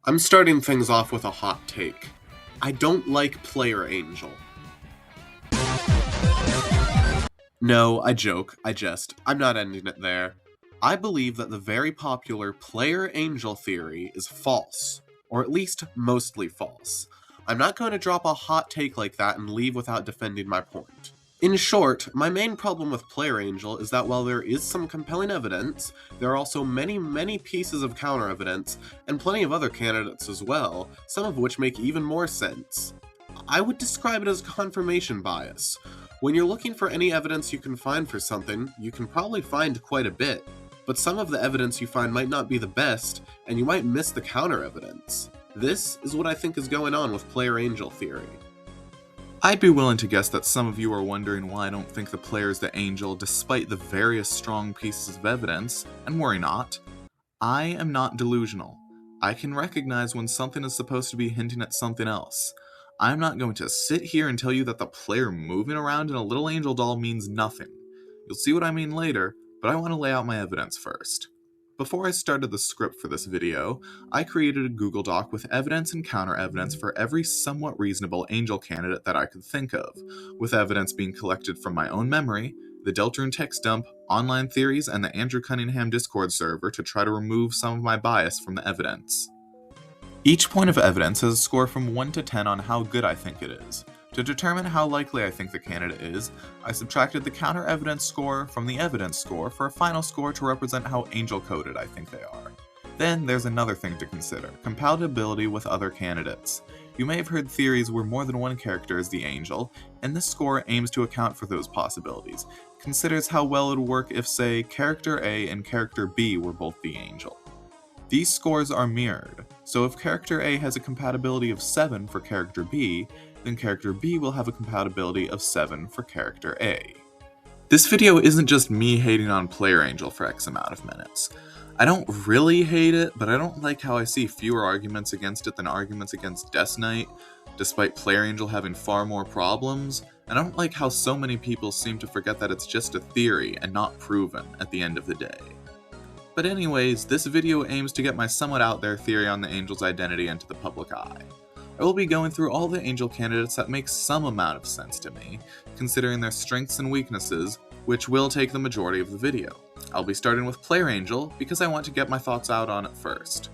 I'm starting things off with a hot take. I don't like Player Angel. No, I joke, I jest. I'm not ending it there. I believe that the very popular Player Angel theory is false, or at least mostly false. I'm not going to drop a hot take like that and leave without defending my point. In short, my main problem with Player Angel is that while there is some compelling evidence, there are also many pieces of counter evidence, and plenty of other candidates as well, some of which make even more sense. I would describe it as confirmation bias. When you're looking for any evidence you can find for something, you can probably find quite a bit, but some of the evidence you find might not be the best, and you might miss the counter evidence. This is what I think is going on with Player Angel theory. I'd be willing to guess that some of you are wondering why I don't think the player is the angel despite the various strong pieces of evidence, and worry not. I am not delusional. I can recognize when something is supposed to be hinting at something else. I'm not going to sit here and tell you that the player moving around in a little angel doll means nothing. You'll see what I mean later, but I want to lay out my evidence first. Before I started the script for this video, I created a Google Doc with evidence and counter evidence for every somewhat reasonable angel candidate that I could think of, with evidence being collected from my own memory, the Deltarune text dump, online theories, and the Andrew Cunningham Discord server to try to remove some of my bias from the evidence. Each point of evidence has a score from 1 to 10 on how good I think it is. To determine how likely I think the candidate is, I subtracted the counter evidence score from the evidence score for a final score to represent how angel-coded I think they are. Then there's another thing to consider, compatibility with other candidates. You may have heard theories where more than one character is the angel, and this score aims to account for those possibilities, considers how well it would work if, say, character A and character B were both the angel. These scores are mirrored, so if character A has a compatibility of 7 for character B, then character B will have a compatibility of 7 for character A. This video isn't just me hating on Player Angel for X amount of minutes. I don't really hate it, but I don't like how I see fewer arguments against it than arguments against Death Knight, despite Player Angel having far more problems, and I don't like how so many people seem to forget that it's just a theory and not proven at the end of the day. But anyways, this video aims to get my somewhat out there theory on the angel's identity into the public eye. I will be going through all the angel candidates that make some amount of sense to me, considering their strengths and weaknesses, which will take the majority of the video. I'll be starting with Player Angel, because I want to get my thoughts out on it first.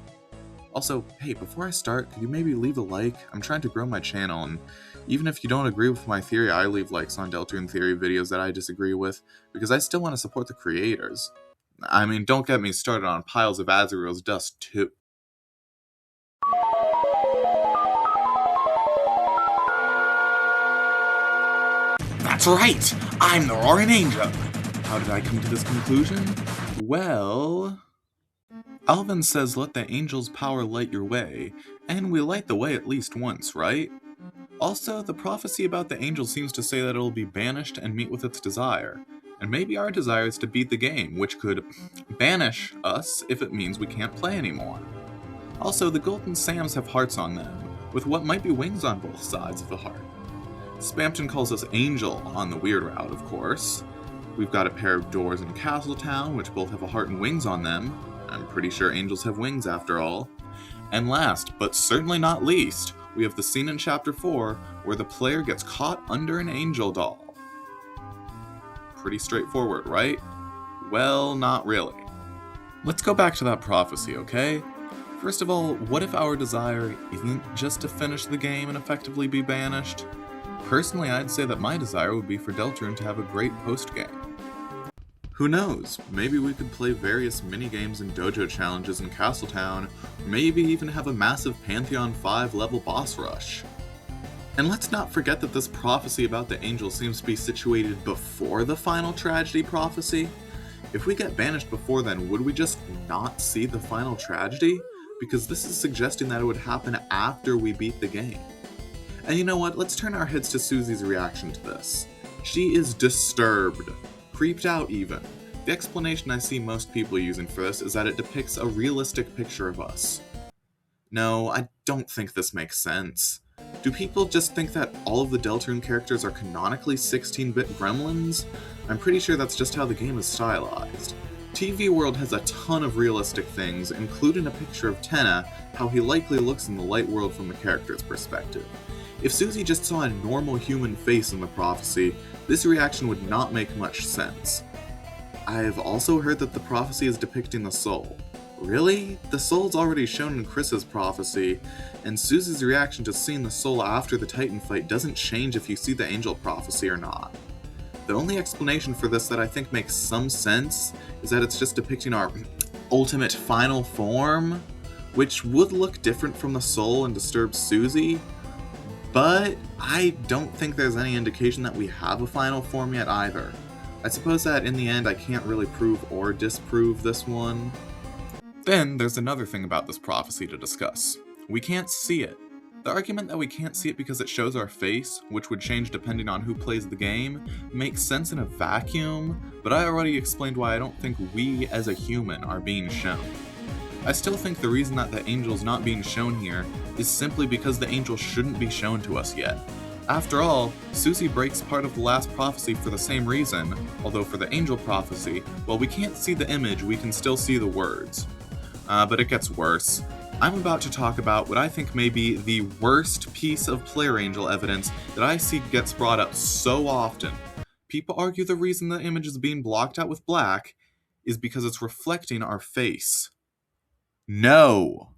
Also, hey, before I start, could you maybe leave a like? I'm trying to grow my channel, and even if you don't agree with my theory, I leave likes on Deltarune Theory videos that I disagree with, because I still want to support the creators. I mean, don't get me started on piles of Azrael's dust, too. That's right! I'm the Roaring Angel! How did I come to this conclusion? Well... Alvin says let the angel's power light your way, and we light the way at least once, right? Also, the prophecy about the angel seems to say that it will be banished and meet with its desire. And maybe our desire is to beat the game, which could banish us if it means we can't play anymore. Also, the Golden Sams have hearts on them, with what might be wings on both sides of the heart. Spamton calls us Angel on the weird route, of course. We've got a pair of doors in Castletown, which both have a heart and wings on them. I'm pretty sure angels have wings after all. And last, but certainly not least, we have the scene in Chapter 4 where the player gets caught under an angel doll. Pretty straightforward, right? Well, not really. Let's go back to that prophecy, okay? First of all, what if our desire isn't just to finish the game and effectively be banished? Personally, I'd say that my desire would be for Deltarune to have a great post-game. Who knows, maybe we could play various mini-games and dojo challenges in Castletown, or maybe even have a massive Pantheon 5 level boss rush. And let's not forget that this prophecy about the angel seems to be situated before the final tragedy prophecy. If we get banished before then, would we just not see the final tragedy? Because this is suggesting that it would happen after we beat the game. And you know what, let's turn our heads to Susie's reaction to this. She is disturbed, creeped out even. The explanation I see most people using for this is that it depicts a realistic picture of us. No, I don't think this makes sense. Do people just think that all of the Deltarune characters are canonically 16-bit gremlins? I'm pretty sure that's just how the game is stylized. TV World has a ton of realistic things, including a picture of Tenna how he likely looks in the light world from the character's perspective. If Susie just saw a normal human face in the prophecy, this reaction would not make much sense. I've also heard that the prophecy is depicting the soul. Really? The soul's already shown in Chris's prophecy, and Susie's reaction to seeing the soul after the Titan fight doesn't change if you see the angel prophecy or not. The only explanation for this that I think makes some sense is that it's just depicting our ultimate final form, which would look different from the soul and disturb Susie, but I don't think there's any indication that we have a final form yet either. I suppose that in the end I can't really prove or disprove this one. Then there's another thing about this prophecy to discuss. We can't see it. The argument that we can't see it because it shows our face, which would change depending on who plays the game, makes sense in a vacuum, but I already explained why I don't think we as a human are being shown. I still think the reason that the angel's not being shown here is simply because the angel shouldn't be shown to us yet. After all, Susie breaks part of the last prophecy for the same reason, although for the angel prophecy, while we can't see the image, we can still see the words. But it gets worse. I'm about to talk about what I think may be the worst piece of player angel evidence that I see gets brought up so often. People argue the reason the image is being blocked out with black is because it's reflecting our face. No!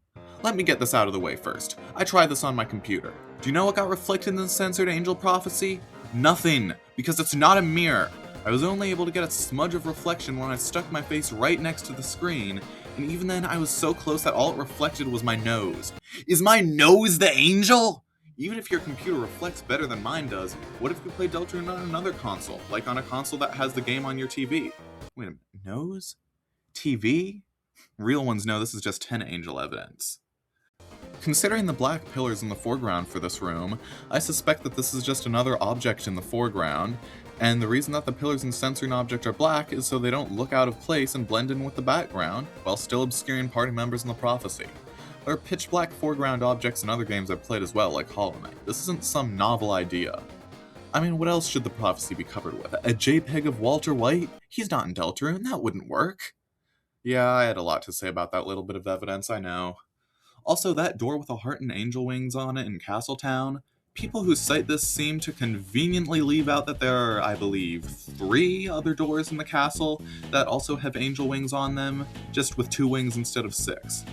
Let me get this out of the way first. I tried this on my computer. Do you know what got reflected in the censored angel prophecy? Nothing, because it's not a mirror. I was only able to get a smudge of reflection when I stuck my face right next to the screen, and even then I was so close that all it reflected was my nose. Is my nose the angel? Even if your computer reflects better than mine does, what if you play Deltarune on another console, like on a console that has the game on your TV? Wait a minute, nose? TV? Real ones know this is just 10 angel evidence. Considering the black pillars in the foreground for this room, I suspect that this is just another object in the foreground, and the reason that the pillars in censoring object are black is so they don't look out of place and blend in with the background, while still obscuring party members in the prophecy. There are pitch black foreground objects in other games I've played as well, like Hollow Knight. This isn't some novel idea. I mean, what else should the prophecy be covered with? A JPEG of Walter White? He's not in Deltarune, that wouldn't work. Yeah, I had a lot to say about that little bit of evidence, I know. Also, that door with a heart and angel wings on it in Castletown, people who cite this seem to conveniently leave out that there are, I believe, 3 other doors in the castle that also have angel wings on them, just with 2 wings instead of 6.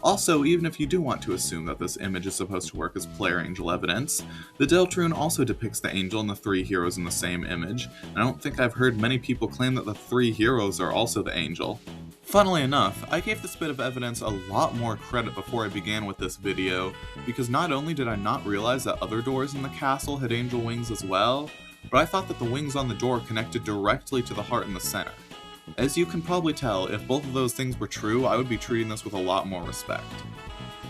Also, even if you do want to assume that this image is supposed to work as player angel evidence, the Deltarune also depicts the angel and the 3 heroes in the same image, and I don't think I've heard many people claim that the 3 heroes are also the angel. Funnily enough, I gave this bit of evidence a lot more credit before I began with this video, because not only did I not realize that other doors in the castle had angel wings as well, but I thought that the wings on the door connected directly to the heart in the center. As you can probably tell, if both of those things were true, I would be treating this with a lot more respect.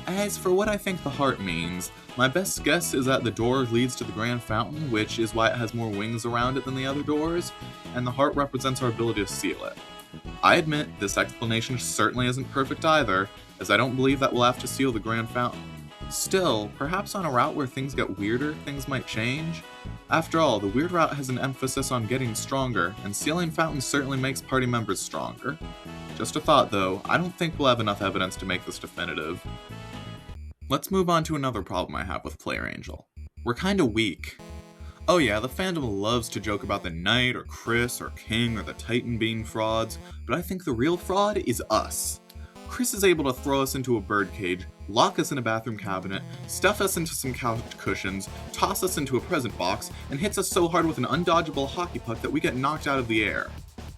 As for what I think the heart means, my best guess is that the door leads to the Grand Fountain, which is why it has more wings around it than the other doors, and the heart represents our ability to seal it. I admit, this explanation certainly isn't perfect either, as I don't believe that we'll have to seal the Grand Fountain. Still, perhaps on a route where things get weirder, things might change. After all, the weird route has an emphasis on getting stronger, and sealing fountains certainly makes party members stronger. Just a thought though, I don't think we'll have enough evidence to make this definitive. Let's move on to another problem I have with Player Angel. We're kinda weak. Oh yeah, the fandom loves to joke about the Knight, or Chris, or King, or the Titan being frauds, but I think the real fraud is us. Chris is able to throw us into a birdcage, lock us in a bathroom cabinet, stuff us into some couch cushions, toss us into a present box, and hits us so hard with an undodgeable hockey puck that we get knocked out of the air.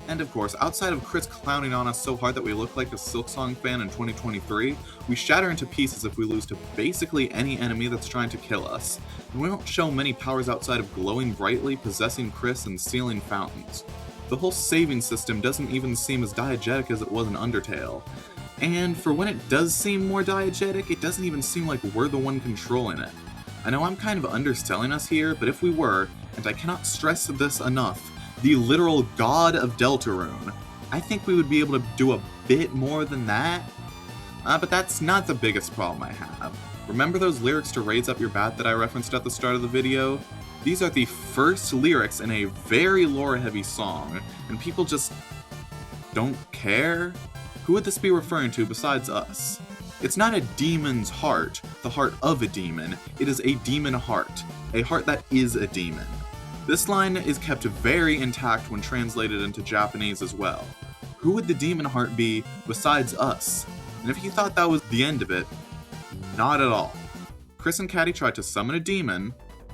And of course, outside of Chris clowning on us so hard that we look like a Silksong fan in 2023, we shatter into pieces if we lose to basically any enemy that's trying to kill us. And we don't show many powers outside of glowing brightly, possessing Chris, and sealing fountains. The whole saving system doesn't even seem as diegetic as it was in Undertale. And for when it does seem more diegetic, it doesn't even seem like we're the one controlling it. I know I'm kind of underselling us here, but if we were, and I cannot stress this enough, the literal god of Deltarune, I think we would be able to do a bit more than that. But that's not the biggest problem I have. Remember those lyrics to Raise Up Your Bat that I referenced at the start of the video? These are the first lyrics in a very lore-heavy song, and people just don't care? Who would this be referring to besides us? It's not a demon's heart, the heart of a demon. It is a demon heart, a heart that is a demon. This line is kept very intact when translated into Japanese as well. Who would the demon heart be besides us? And if you thought that was the end of it, not at all. Chris and Caddy tried to summon a demon.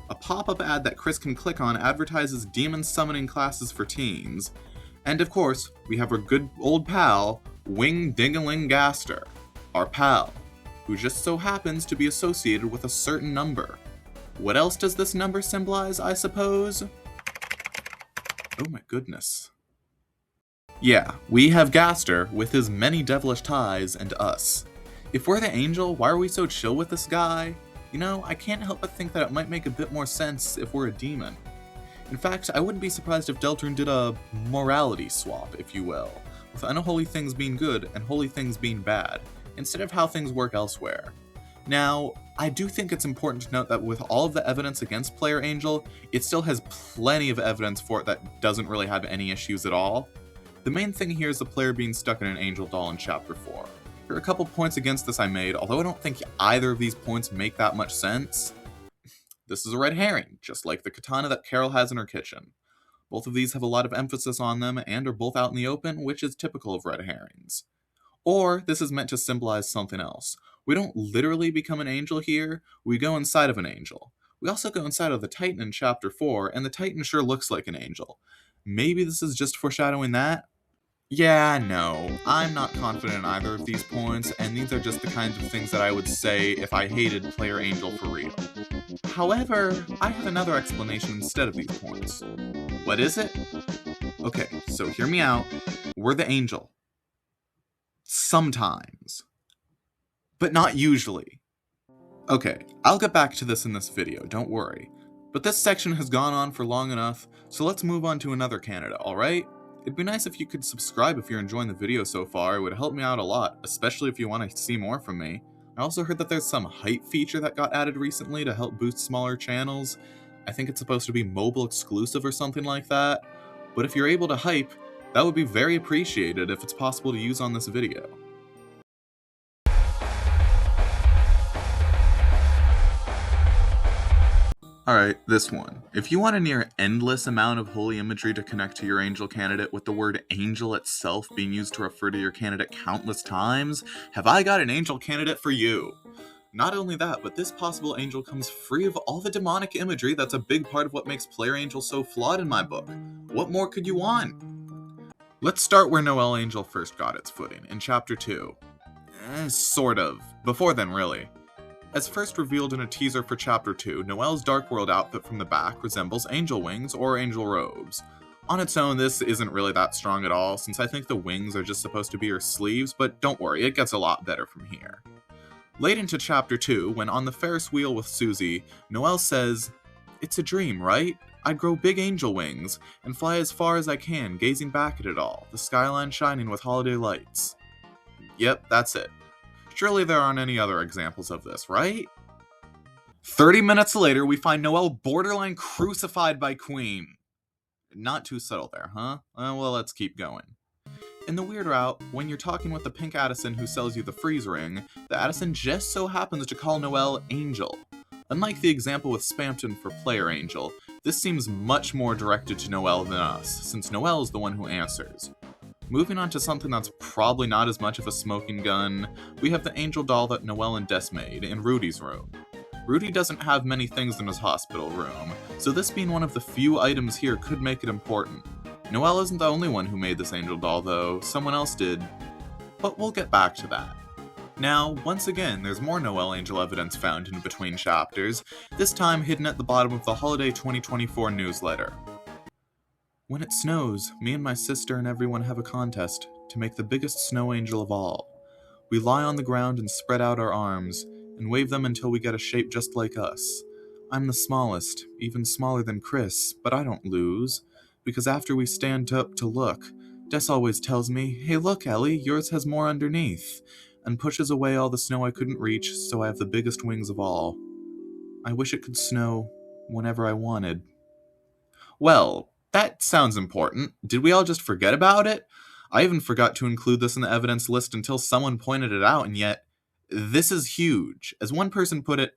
A pop-up ad that Chris can click on advertises demon summoning classes for teens. And of course, we have our good old pal, Wing Dingaling Gaster, our pal, who just so happens to be associated with a certain number. What else does this number symbolize, I suppose? Oh my goodness. Yeah, we have Gaster with his many devilish ties and us. If we're the angel, why are we so chill with this guy? You know, I can't help but think that it might make a bit more sense if we're a demon. In fact, I wouldn't be surprised if Deltarune did a morality swap, if you will, with unholy things being good and holy things being bad, instead of how things work elsewhere. Now, I do think it's important to note that with all of the evidence against Player Angel, it still has plenty of evidence for it that doesn't really have any issues at all. The main thing here is the player being stuck in an angel doll in Chapter 4. There are a couple points against this I made, although I don't think either of these points make that much sense. This is a red herring, just like the katana that Carol has in her kitchen. Both of these have a lot of emphasis on them and are both out in the open, which is typical of red herrings. Or this is meant to symbolize something else. We don't literally become an angel here, we go inside of an angel. We also go inside of the Titan in Chapter 4, and the Titan sure looks like an angel. Maybe this is just foreshadowing that? Yeah, no, I'm not confident in either of these points, and these are just the kinds of things that I would say if I hated Player Angel for real. However, I have another explanation instead of these points. What is it? Okay, so hear me out. We're the angel. Sometimes. But not usually. Okay, I'll get back to this in this video, don't worry. But this section has gone on for long enough, so let's move on to another candidate, alright? It'd be nice if you could subscribe if you're enjoying the video so far, it would help me out a lot, especially if you want to see more from me. I also heard that there's some hype feature that got added recently to help boost smaller channels. I think it's supposed to be mobile exclusive or something like that. But if you're able to hype, that would be very appreciated if it's possible to use on this video. Alright, this one. If you want a near endless amount of holy imagery to connect to your angel candidate with the word angel itself being used to refer to your candidate countless times, have I got an angel candidate for you! Not only that, but this possible angel comes free of all the demonic imagery that's a big part of what makes Player Angel so flawed in my book. What more could you want? Let's start where Noelle Angel first got its footing, in Chapter 2. Sort of. Before then, really. As first revealed in a teaser for Chapter 2, Noelle's Dark World outfit from the back resembles angel wings or angel robes. On its own, this isn't really that strong at all, since I think the wings are just supposed to be her sleeves, but don't worry, it gets a lot better from here. Late into Chapter 2, when on the Ferris wheel with Susie, Noelle says, "It's a dream, right? I'd grow big angel wings, and fly as far as I can, gazing back at it all, the skyline shining with holiday lights." Yep, that's it. Surely there aren't any other examples of this, right? 30 minutes later, we find Noelle borderline crucified by Queen. Not too subtle there, huh? Well, let's keep going. In the weird route, when you're talking with the pink Addison who sells you the freeze ring, the Addison just so happens to call Noelle Angel. Unlike the example with Spampton for Player Angel, this seems much more directed to Noelle than us, since Noelle is the one who answers. Moving on to something that's probably not as much of a smoking gun, we have the angel doll that Noelle and Des made in Rudy's room. Rudy doesn't have many things in his hospital room, so this being one of the few items here could make it important. Noelle isn't the only one who made this angel doll though, someone else did. But we'll get back to that. Now, once again, there's more Noelle Angel evidence found in between chapters, this time hidden at the bottom of the Holiday 2024 newsletter. When it snows, me and my sister and everyone have a contest to make the biggest snow angel of all. We lie on the ground and spread out our arms, and wave them until we get a shape just like us. I'm the smallest, even smaller than Chris, but I don't lose, because after we stand up to look, Des always tells me, "Hey look, Ellie, yours has more underneath," and pushes away all the snow I couldn't reach, so I have the biggest wings of all. I wish it could snow whenever I wanted. Well, that sounds important. Did we all just forget about it? I even forgot to include this in the evidence list until someone pointed it out, and yet, This is huge. As one person put it,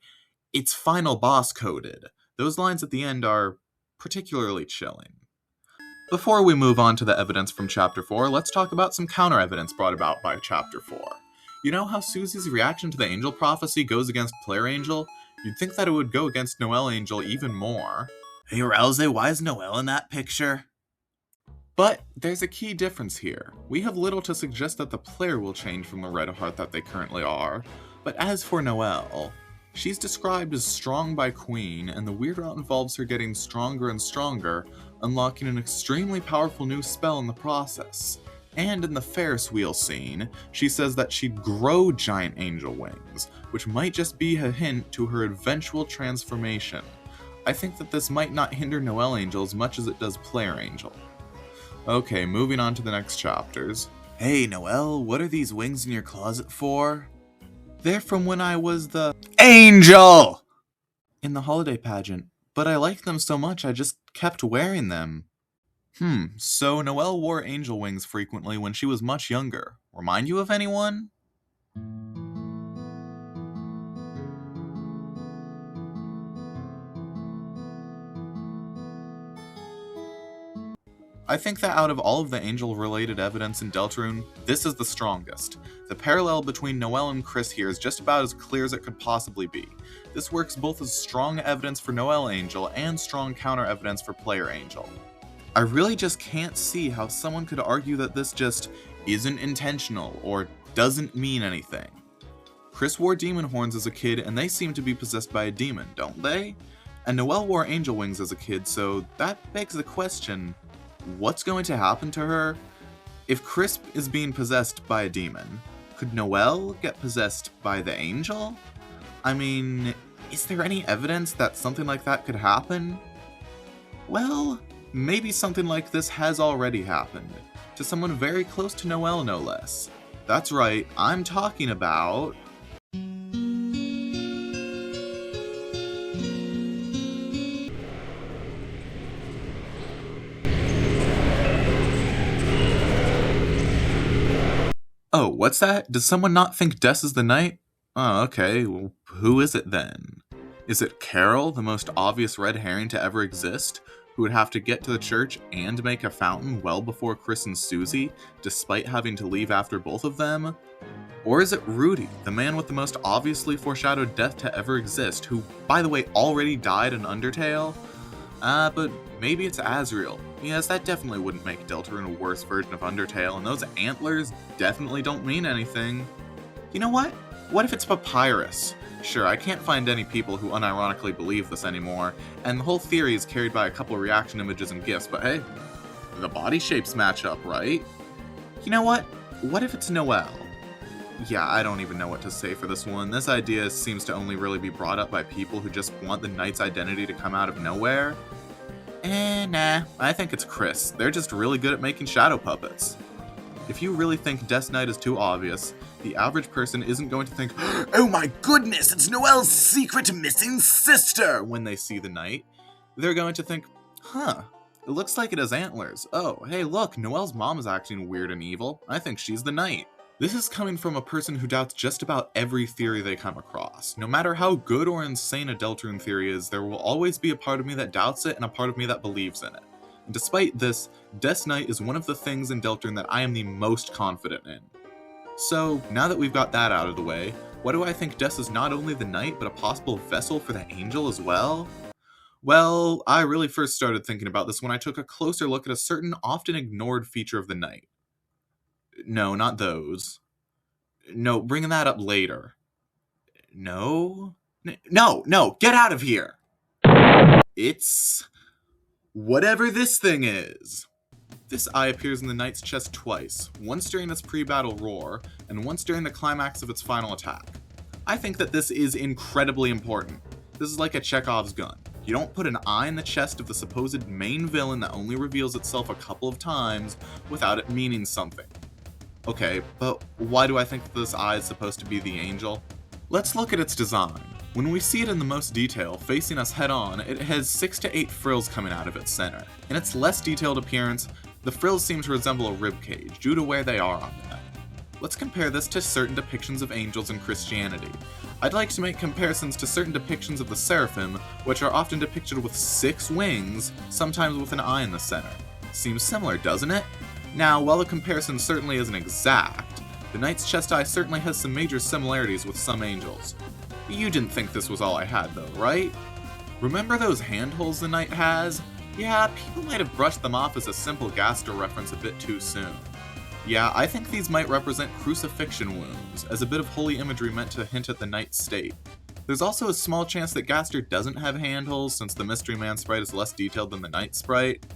it's final boss coded. Those lines at the end are particularly chilling. Before we move on to the evidence from Chapter 4, let's talk about some counter-evidence brought about by Chapter 4. You know how Susie's reaction to the angel prophecy goes against Player Angel? You'd think that it would go against Noelle Angel even more. Hey Rouse, why is Noelle in that picture? But there's a key difference here. We have little to suggest that the player will change from the red heart that they currently are. But as for Noelle, she's described as strong by Queen, and the weird route involves her getting stronger and stronger, unlocking an extremely powerful new spell in the process. And in the Ferris wheel scene, she says that she'd grow giant angel wings, which might just be a hint to her eventual transformation. I think that this might not hinder Noelle Angel as much as it does Player Angel. Okay, moving on to the next chapters. Hey Noelle, what are these wings in your closet for? They're from when I was the Angel! in the holiday pageant, but I liked them so much I just kept wearing them. So Noelle wore angel wings frequently when she was much younger. Remind you of anyone? I think that out of all of the angel-related evidence in Deltarune, this is the strongest. The parallel between Noelle and Chris here is just about as clear as it could possibly be. This works both as strong evidence for Noelle Angel and strong counter-evidence for Player Angel. I really just can't see how someone could argue that this just isn't intentional or doesn't mean anything. Chris wore demon horns as a kid and they seem to be possessed by a demon, don't they? And Noelle wore angel wings as a kid, so that begs the question, what's going to happen to her? If Chris is being possessed by a demon, could Noelle get possessed by the angel? I mean, is there any evidence that something like that could happen? Well, maybe something like this has already happened, to someone very close to Noelle no less. That's right, I'm talking about... Oh, what's that? Does someone not think Des is the knight? Oh, okay, well, who is it then? Is it Carol, the most obvious red herring to ever exist, who would have to get to the church and make a fountain well before Chris and Susie, despite having to leave after both of them? Or is it Rudy, the man with the most obviously foreshadowed death to ever exist, who, by the way, already died in Undertale? But maybe it's Azrael. Yes, that definitely wouldn't make Deltarune a worse version of Undertale, and those antlers definitely don't mean anything. You know what? What if it's Papyrus? Sure, I can't find any people who unironically believe this anymore, and the whole theory is carried by a couple reaction images and gifs, but hey, the body shapes match up, right? You know what? What if it's Noelle? Yeah, I don't even know what to say for this one. This idea seems to only really be brought up by people who just want the knight's identity to come out of nowhere. Nah, I think it's Chris. They're just really good at making shadow puppets. If you really think Death Knight is too obvious, the average person isn't going to think, "Oh my goodness, it's Noelle's secret missing sister!" when they see the knight. They're going to think, it looks like it has antlers. Oh, hey look, Noelle's mom is acting weird and evil. I think she's the knight. This is coming from a person who doubts just about every theory they come across. No matter how good or insane a Deltarune theory is, there will always be a part of me that doubts it and a part of me that believes in it. And despite this, Death Knight is one of the things in Deltarune that I am the most confident in. So, now that we've got that out of the way, what do I think Des is not only the knight, but a possible vessel for the angel as well? Well, I really first started thinking about this when I took a closer look at a certain often ignored feature of the knight. No, not those. No, bringing that up later. No, get out of here! It's... whatever this thing is. This eye appears in the knight's chest twice, once during its pre-battle roar, and once during the climax of its final attack. I think that this is incredibly important. This is like a Chekhov's gun. You don't put an eye in the chest of the supposed main villain that only reveals itself a couple of times without it meaning something. Okay, but why do I think that this eye is supposed to be the angel? Let's look at its design. When we see it in the most detail, facing us head on, it has 6 to 8 frills coming out of its center. In its less detailed appearance, the frills seem to resemble a ribcage, due to where they are on them. Let's compare this to certain depictions of angels in Christianity. I'd like to make comparisons to certain depictions of the seraphim, which are often depicted with 6 wings, sometimes with an eye in the center. Seems similar, doesn't it? Now, while the comparison certainly isn't exact, the knight's chest eye certainly has some major similarities with some angels. You didn't think this was all I had though, right? Remember those handholds the knight has? Yeah, people might have brushed them off as a simple Gaster reference a bit too soon. Yeah, I think these might represent crucifixion wounds, as a bit of holy imagery meant to hint at the knight's state. There's also a small chance that Gaster doesn't have handholds, since the Mystery Man sprite is less detailed than the knight sprite.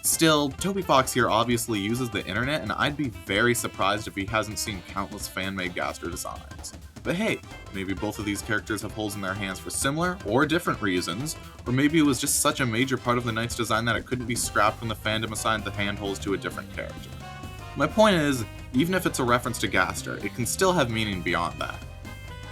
Still, Toby Fox here obviously uses the internet, and I'd be very surprised if he hasn't seen countless fan-made Gaster designs. But hey, maybe both of these characters have holes in their hands for similar or different reasons, or maybe it was just such a major part of the knight's design that it couldn't be scrapped when the fandom assigned the handholds to a different character. My point is, even if it's a reference to Gaster, it can still have meaning beyond that.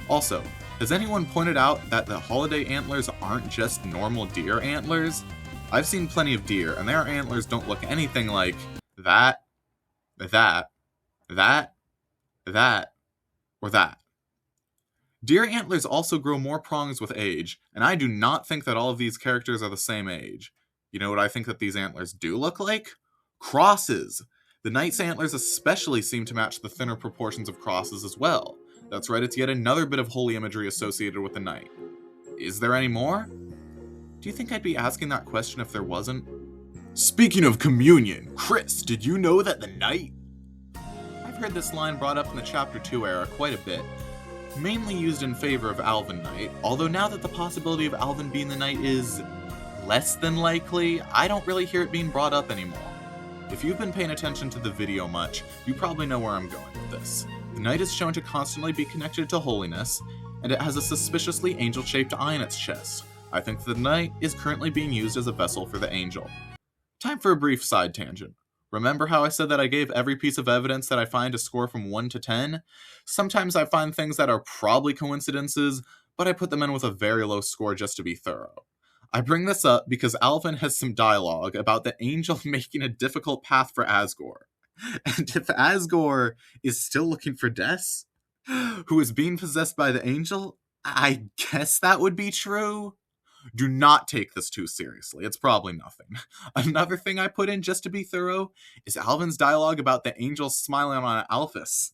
Also, has anyone pointed out that the holiday antlers aren't just normal deer antlers? I've seen plenty of deer, and their antlers don't look anything like that, or that. Deer antlers also grow more prongs with age, and I do not think that all of these characters are the same age. You know what I think that these antlers do look like? Crosses! The knight's antlers especially seem to match the thinner proportions of crosses as well. That's right, it's yet another bit of holy imagery associated with the knight. Is there any more? Do you think I'd be asking that question if there wasn't? Speaking of communion, Chris, did you know that the knight... I've heard this line brought up in the Chapter 2 era quite a bit, mainly used in favor of Alvin Knight, although now that the possibility of Alvin being the knight is less than likely, I don't really hear it being brought up anymore. If you've been paying attention to the video much, you probably know where I'm going with this. The knight is shown to constantly be connected to holiness, and it has a suspiciously angel-shaped eye in its chest. I think the knight is currently being used as a vessel for the angel. Time for a brief side tangent. Remember how I said that I gave every piece of evidence that I find a score from 1 to 10? Sometimes I find things that are probably coincidences, but I put them in with a very low score just to be thorough. I bring this up because Alvin has some dialogue about the angel making a difficult path for Asgore. And if Asgore is still looking for Des, who is being possessed by the angel, I guess that would be true. Do not take this too seriously. It's probably nothing. Another thing I put in just to be thorough is Alvin's dialogue about the angel smiling on Alphys.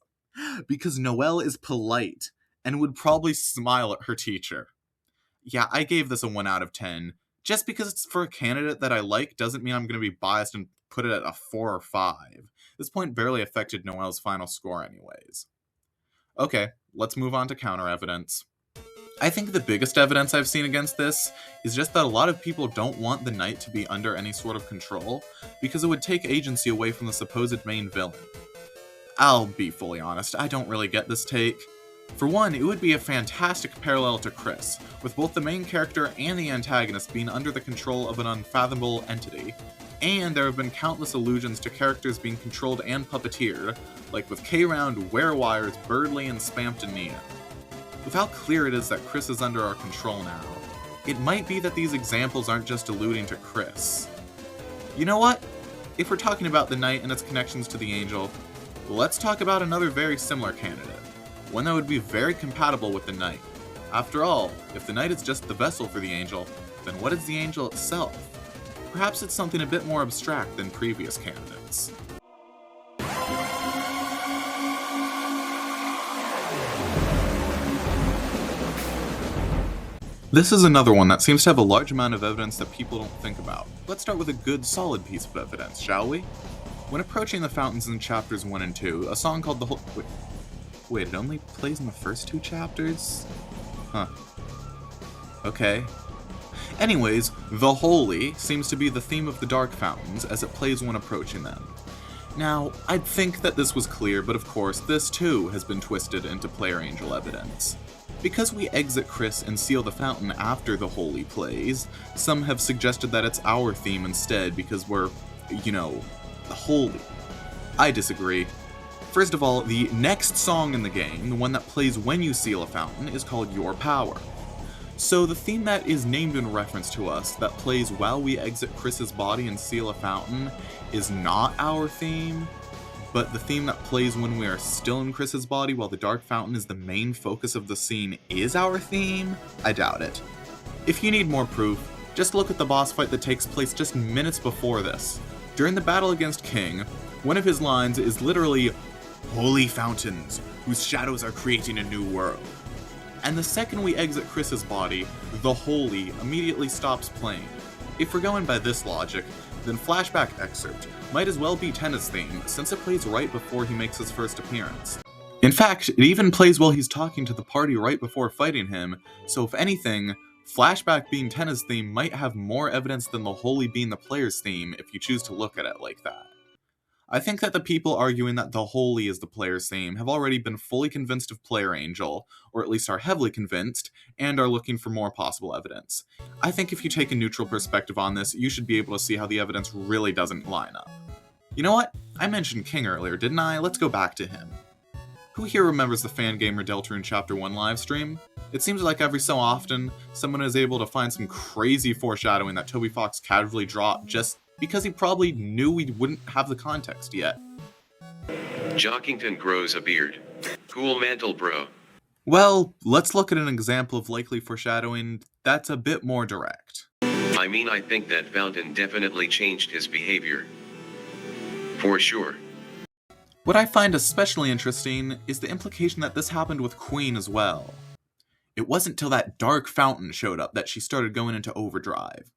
Because Noelle is polite and would probably smile at her teacher. Yeah, I gave this a 1 out of 10. Just because it's for a candidate that I like doesn't mean I'm going to be biased and put it at a 4 or 5. This point barely affected Noelle's final score anyways. Okay, let's move on to counter evidence. I think the biggest evidence I've seen against this is just that a lot of people don't want the knight to be under any sort of control, because it would take agency away from the supposed main villain. I'll be fully honest, I don't really get this take. For one, it would be a fantastic parallel to Chris, with both the main character and the antagonist being under the control of an unfathomable entity, and there have been countless allusions to characters being controlled and puppeteered, like with K-Round, Werewires, Birdly, and Spamped and Nia. With how clear it is that Chris is under our control now, it might be that these examples aren't just alluding to Chris. You know what? If we're talking about the knight and its connections to the angel, let's talk about another very similar candidate. One that would be very compatible with the knight. After all, if the knight is just the vessel for the angel, then what is the angel itself? Perhaps it's something a bit more abstract than previous candidates. This is another one that seems to have a large amount of evidence that people don't think about. Let's start with a good, solid piece of evidence, shall we? When approaching the fountains in chapters 1 and 2, a song called Wait, it only plays in the first 2 chapters? Huh. Okay. Anyways, The Holy seems to be the theme of the Dark Fountains as it plays when approaching them. Now, I'd think that this was clear, but of course, this too has been twisted into player angel evidence. Because we exit Chris and seal the fountain after The Holy plays, some have suggested that it's our theme instead because we're, the Holy. I disagree. First of all, the next song in the game, the one that plays when you seal a fountain, is called Your Power. So the theme that is named in reference to us, that plays while we exit Chris's body and seal a fountain, is not our theme, but the theme that plays when we are still in Chris's body while the Dark Fountain is the main focus of the scene is our theme? I doubt it. If you need more proof, just look at the boss fight that takes place just minutes before this. During the battle against King, one of his lines is literally, "Holy fountains, whose shadows are creating a new world." And the second we exit Chris's body, the Holy immediately stops playing. If we're going by this logic, then Flashback Excerpt might as well be Tenna's theme, since it plays right before he makes his first appearance. In fact, it even plays while he's talking to the party right before fighting him, so if anything, Flashback being Tenna's theme might have more evidence than the Holy being the player's theme if you choose to look at it like that. I think that the people arguing that the Holy is the player's theme have already been fully convinced of Player Angel, or at least are heavily convinced, and are looking for more possible evidence. I think if you take a neutral perspective on this, you should be able to see how the evidence really doesn't line up. You know what? I mentioned King earlier, didn't I? Let's go back to him. Who here remembers the Fangamer Deltarune Chapter 1 livestream? It seems like every so often, someone is able to find some crazy foreshadowing that Toby Fox casually dropped just because he probably knew we wouldn't have the context yet. Jockington grows a beard. Cool mantle, bro. Well, let's look at an example of likely foreshadowing that's a bit more direct. I think that fountain definitely changed his behavior. For sure. What I find especially interesting is the implication that this happened with Queen as well. It wasn't till that dark fountain showed up that she started going into overdrive.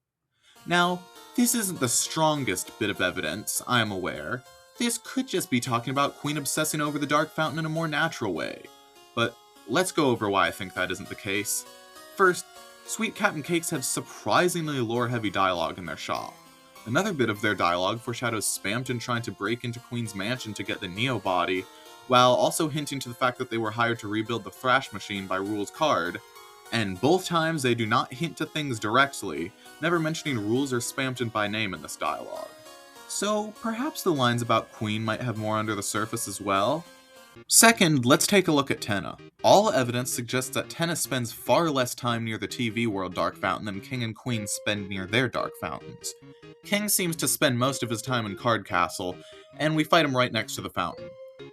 Now, this isn't the strongest bit of evidence, I am aware. This could just be talking about Queen obsessing over the dark fountain in a more natural way. But let's go over why I think that isn't the case. First, Sweet Captain Cakes have surprisingly lore-heavy dialogue in their shop. Another bit of their dialogue foreshadows Spamton trying to break into Queen's mansion to get the Neo body, while also hinting to the fact that they were hired to rebuild the Thrash machine by Rule's card, and both times they do not hint to things directly, never mentioning Rules or Spamton by name in this dialogue. So perhaps the lines about Queen might have more under the surface as well. Second, let's take a look at Tenna. All evidence suggests that Tenna spends far less time near the TV world Dark Fountain than King and Queen spend near their Dark Fountains. King seems to spend most of his time in Card Castle, and we fight him right next to the fountain.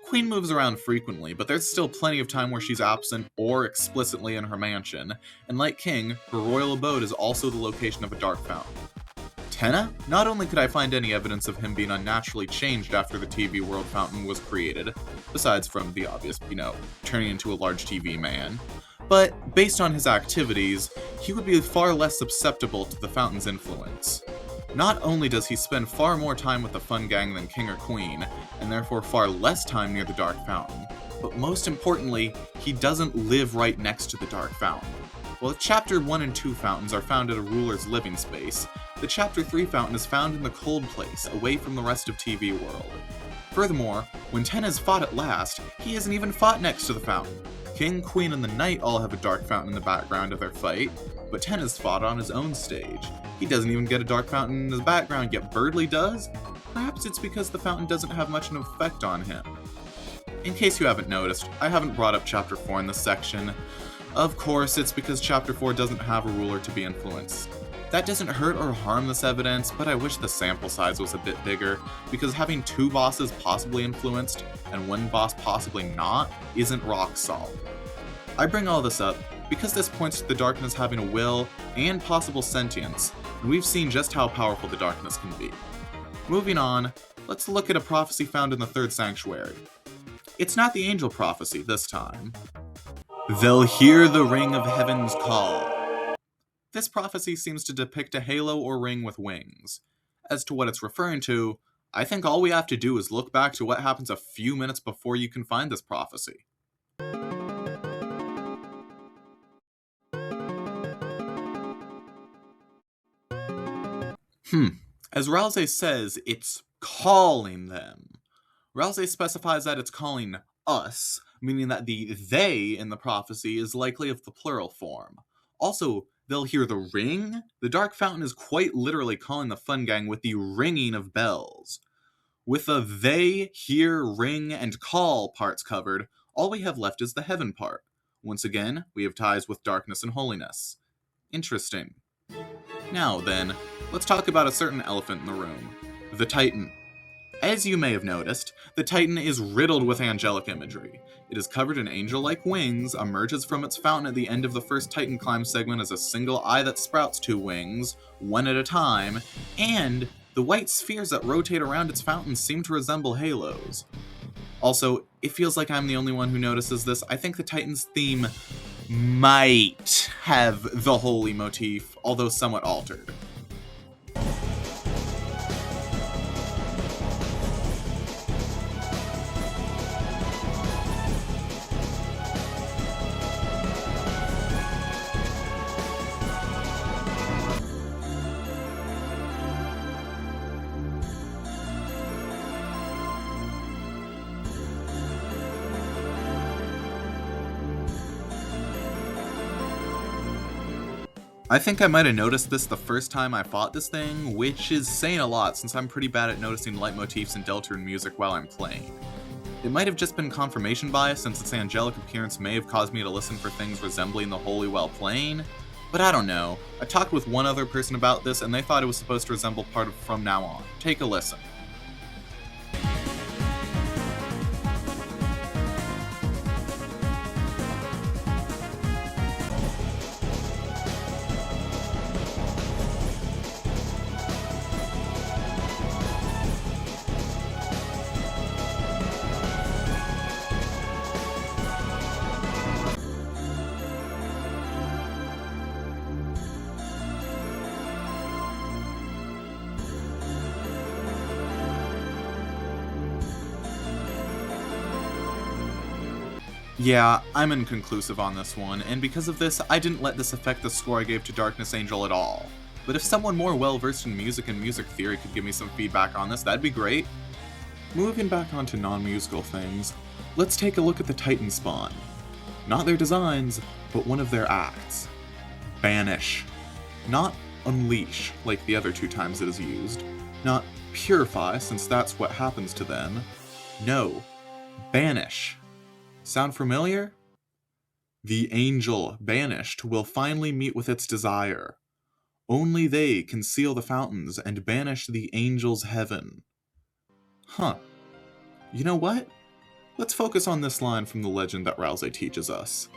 Queen moves around frequently, but there's still plenty of time where she's absent or explicitly in her mansion, and like King, her royal abode is also the location of a Dark Fountain. Tenna? Not only could I find any evidence of him being unnaturally changed after the TV World Fountain was created, besides from the obvious, turning into a large TV man, but based on his activities, he would be far less susceptible to the fountain's influence. Not only does he spend far more time with the fun gang than King or Queen, and therefore far less time near the Dark Fountain, but most importantly, he doesn't live right next to the Dark Fountain. While Chapter 1 and 2 fountains are found at a ruler's living space, the Chapter 3 fountain is found in the cold place, away from the rest of TV World. Furthermore, when Tenna's fought at last, he isn't even fought next to the fountain. King, Queen, and the Knight all have a Dark Fountain in the background of their fight, but Tenna's fought on his own stage. He doesn't even get a Dark Fountain in his background, yet Birdley does? Perhaps it's because the fountain doesn't have much of an effect on him. In case you haven't noticed, I haven't brought up Chapter 4 in this section. Of course, it's because Chapter 4 doesn't have a ruler to be influenced. That doesn't hurt or harm this evidence, but I wish the sample size was a bit bigger, because having 2 bosses possibly influenced, and 1 boss possibly not, isn't rock solid. I bring all this up because this points to the darkness having a will and possible sentience, and we've seen just how powerful the darkness can be. Moving on, let's look at a prophecy found in the 3rd Sanctuary. It's not the angel prophecy this time. They'll hear the ring of heaven's call. This prophecy seems to depict a halo or ring with wings. As to what it's referring to, I think all we have to do is look back to what happens a few minutes before you can find this prophecy. As Rousey says, it's calling them. Rousey specifies that it's calling us, meaning that the they in the prophecy is likely of the plural form. Also, they'll hear the ring? The Dark Fountain is quite literally calling the Fun Gang with the ringing of bells. With the they, hear, ring, and call parts covered, all we have left is the heaven part. Once again, we have ties with darkness and holiness. Interesting. Now then, let's talk about a certain elephant in the room. The Titan. As you may have noticed, the Titan is riddled with angelic imagery. It is covered in angel-like wings, emerges from its fountain at the end of the first Titan climb segment as a single eye that sprouts 2 wings, one at a time, and the white spheres that rotate around its fountain seem to resemble halos. Also, it feels like I'm the only one who notices this. I think the Titan's theme might have the holy motif, although somewhat altered. I think I might have noticed this the first time I fought this thing, which is saying a lot since I'm pretty bad at noticing leitmotifs in Deltarune music while I'm playing. It might have just been confirmation bias since its angelic appearance may have caused me to listen for things resembling the holy while playing, but I don't know. I talked with one other person about this and they thought it was supposed to resemble part of From Now On. Take a listen. Yeah, I'm inconclusive on this one, and because of this, I didn't let this affect the score I gave to Darkness Angel at all. But if someone more well-versed in music and music theory could give me some feedback on this, that'd be great. Moving back onto non-musical things, let's take a look at the Titan spawn. Not their designs, but one of their acts. Banish. Not unleash, like the other 2 times it is used. Not purify, since that's what happens to them. No, banish. Sound familiar? The angel, banished, will finally meet with its desire. Only they can seal the fountains and banish the angel's heaven. Huh. You know what? Let's focus on this line from the legend that Rousey teaches us.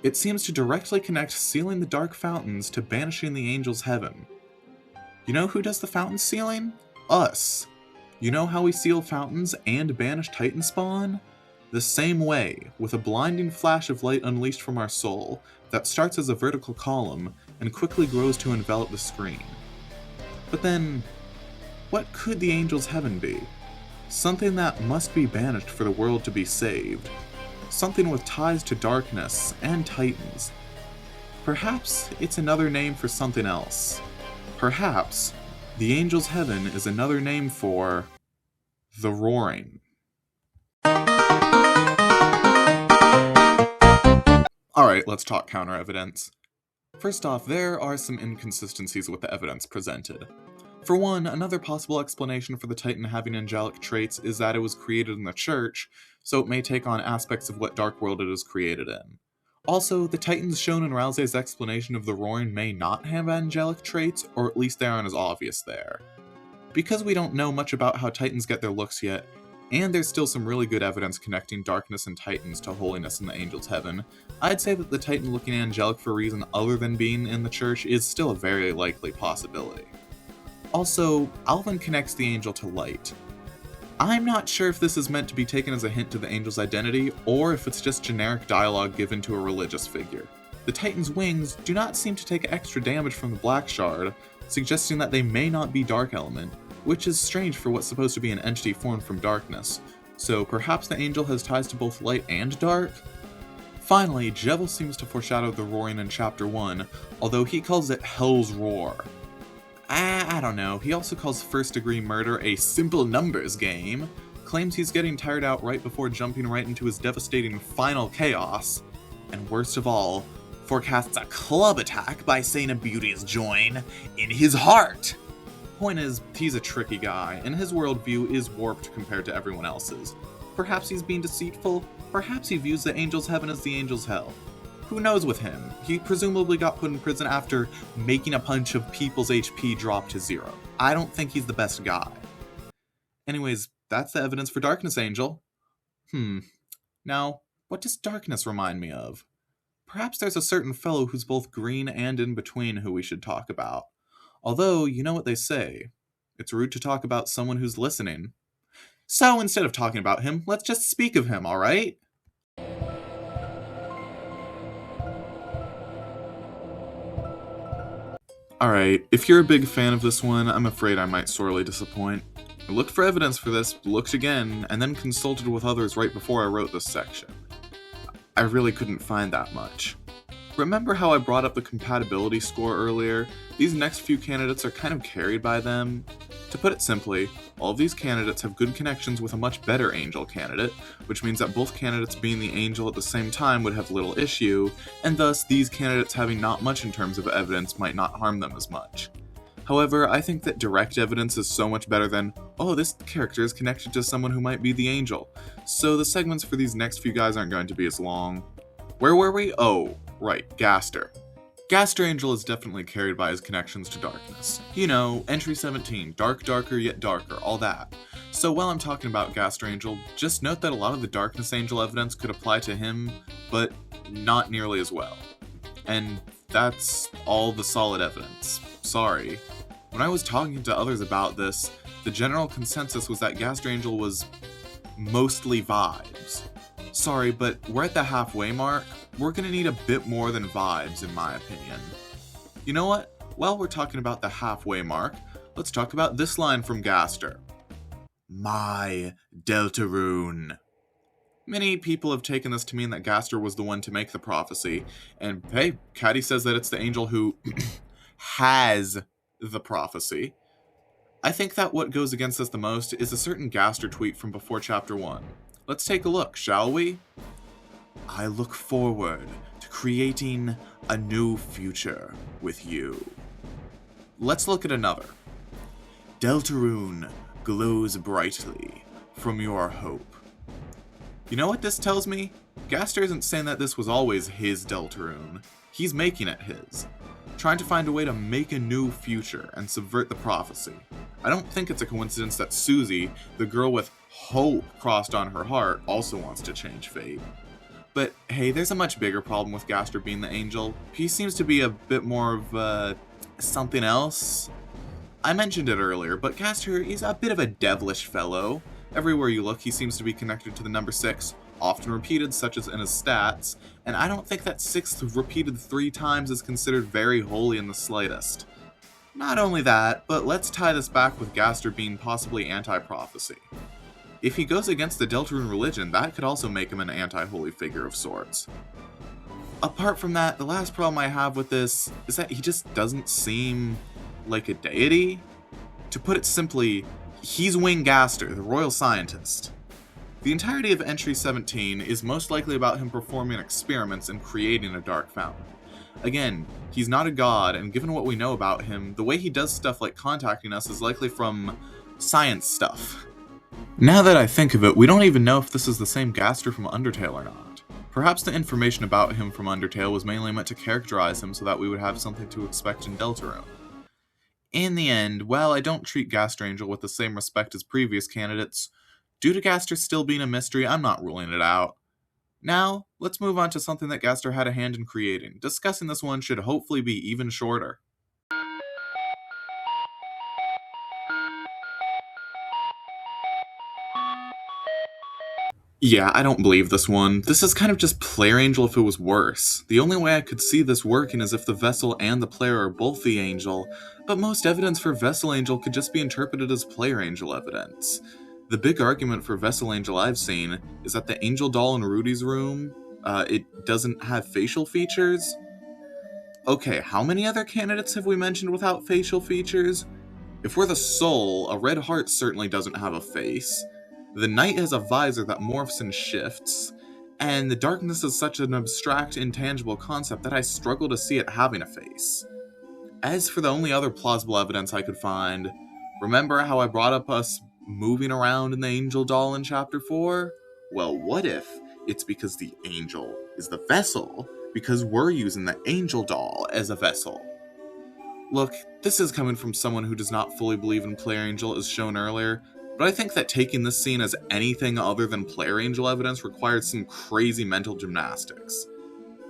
It seems to directly connect sealing the dark fountains to banishing the angel's heaven. You know who does the fountain sealing? Us. You know how we seal fountains and banish Titan spawn? The same way, with a blinding flash of light unleashed from our soul that starts as a vertical column and quickly grows to envelop the screen. But then, what could the angel's heaven be? Something that must be banished for the world to be saved. Something with ties to darkness and titans. Perhaps it's another name for something else. Perhaps the angel's heaven is another name for the Roaring. Alright, let's talk counter-evidence. First off, there are some inconsistencies with the evidence presented. For one, another possible explanation for the Titan having angelic traits is that it was created in the church, so it may take on aspects of what dark world it is created in. Also, the Titans shown in Rousey's explanation of the Roaring may not have angelic traits, or at least they aren't as obvious there. Because we don't know much about how Titans get their looks yet, and there's still some really good evidence connecting darkness and Titans to holiness in the angel's heaven, I'd say that the Titan looking angelic for a reason other than being in the church is still a very likely possibility. Also, Alvin connects the angel to light. I'm not sure if this is meant to be taken as a hint to the angel's identity, or if it's just generic dialogue given to a religious figure. The Titan's wings do not seem to take extra damage from the Black Shard, suggesting that they may not be Dark Element, which is strange for what's supposed to be an entity formed from darkness, so perhaps the angel has ties to both light and dark? Finally, Jevil seems to foreshadow the Roaring in Chapter 1, although he calls it Hell's Roar. I don't know, he also calls First Degree Murder a simple numbers game, claims he's getting tired out right before jumping right into his devastating final chaos, and worst of all, forecasts a club attack by saying a beauty's join in his heart. Point is, he's a tricky guy, and his worldview is warped compared to everyone else's. Perhaps he's being deceitful, perhaps he views the angel's heaven as the angel's hell. Who knows with him? He presumably got put in prison after making a bunch of people's HP drop to 0. I don't think he's the best guy. Anyways, That's the evidence for Darkness Angel. Now, what does darkness remind me of? Perhaps there's a certain fellow who's both green and in between who we should talk about. Although, you know what they say. It's rude to talk about someone who's listening. So instead of talking about him, let's just speak of him, alright? Alright, if you're a big fan of this one, I'm afraid I might sorely disappoint. I looked for evidence for this, looked again, and then consulted with others right before I wrote this section. I really couldn't find that much. Remember how I brought up the compatibility score earlier? These next few candidates are kind of carried by them. To put it simply, all of these candidates have good connections with a much better angel candidate, which means that both candidates being the angel at the same time would have little issue, and thus these candidates having not much in terms of evidence might not harm them as much. However, I think that direct evidence is so much better than, oh, this character is connected to someone who might be the angel, so the segments for these next few guys aren't going to be as long. Where were we? Oh, right, Gaster. Gaster Angel is definitely carried by his connections to darkness. You know, entry 17, dark, darker, yet darker, all that. So while I'm talking about Gaster Angel, just note that a lot of the Darkness Angel evidence could apply to him, but not nearly as well. And that's all the solid evidence. Sorry. When I was talking to others about this, the general consensus was that Gaster Angel was mostly vibes. Sorry, but we're at the halfway mark. We're gonna need a bit more than vibes, in my opinion. You know what? While we're talking about the halfway mark, let's talk about this line from Gaster. My Deltarune. Many people have taken this to mean that Gaster was the one to make the prophecy, and hey, Caddy says that it's the angel who has the prophecy. I think that what goes against this the most is a certain Gaster tweet from before Chapter 1. Let's take a look, shall we? I look forward to creating a new future with you. Let's look at another. Deltarune glows brightly from your hope. You know what this tells me? Gaster isn't saying that this was always his Deltarune. He's making it his. Trying to find a way to make a new future and subvert the prophecy. I don't think it's a coincidence that Susie, the girl with hope crossed on her heart, also wants to change fate. But hey, there's a much bigger problem with Gaster being the angel. He seems to be a bit more of something else. I mentioned it earlier, but Gaster is a bit of a devilish fellow. Everywhere you look, he seems to be connected to the number 6, often repeated such as in his stats, and I don't think that 6th repeated 3 times is considered very holy in the slightest. Not only that, but let's tie this back with Gaster being possibly anti-prophecy. If he goes against the Deltarune religion, that could also make him an anti-holy figure of sorts. Apart from that, the last problem I have with this is that he just doesn't seem like a deity. To put it simply, he's Wing Gaster, the royal scientist. The entirety of entry 17 is most likely about him performing experiments and creating a dark fountain. Again, he's not a god, and given what we know about him, the way he does stuff like contacting us is likely from science stuff. Now that I think of it, we don't even know if this is the same Gaster from Undertale or not. Perhaps the information about him from Undertale was mainly meant to characterize him so that we would have something to expect in Deltarune. In the end, while I don't treat Gaster Angel with the same respect as previous candidates, due to Gaster still being a mystery, I'm not ruling it out. Now, let's move on to something that Gaster had a hand in creating. Discussing this one should hopefully be even shorter. Yeah, I don't believe this one. This is kind of just Player Angel if it was worse. The only way I could see this working is if the Vessel and the player are both the Angel, but most evidence for Vessel Angel could just be interpreted as Player Angel evidence. The big argument for Vessel Angel I've seen is that the Angel doll in Rudy's room, it doesn't have facial features. Okay, how many other candidates have we mentioned without facial features? If we're the soul, a red heart certainly doesn't have a face. The knight has a visor that morphs and shifts, and the darkness is such an abstract, intangible concept that I struggle to see it having a face. As for the only other plausible evidence I could find, remember how I brought up us moving around in the angel doll in Chapter 4? Well, what if it's because the angel is the vessel, because we're using the angel doll as a vessel? Look, this is coming from someone who does not fully believe in Player Angel as shown earlier, but I think that taking this scene as anything other than player angel evidence required some crazy mental gymnastics.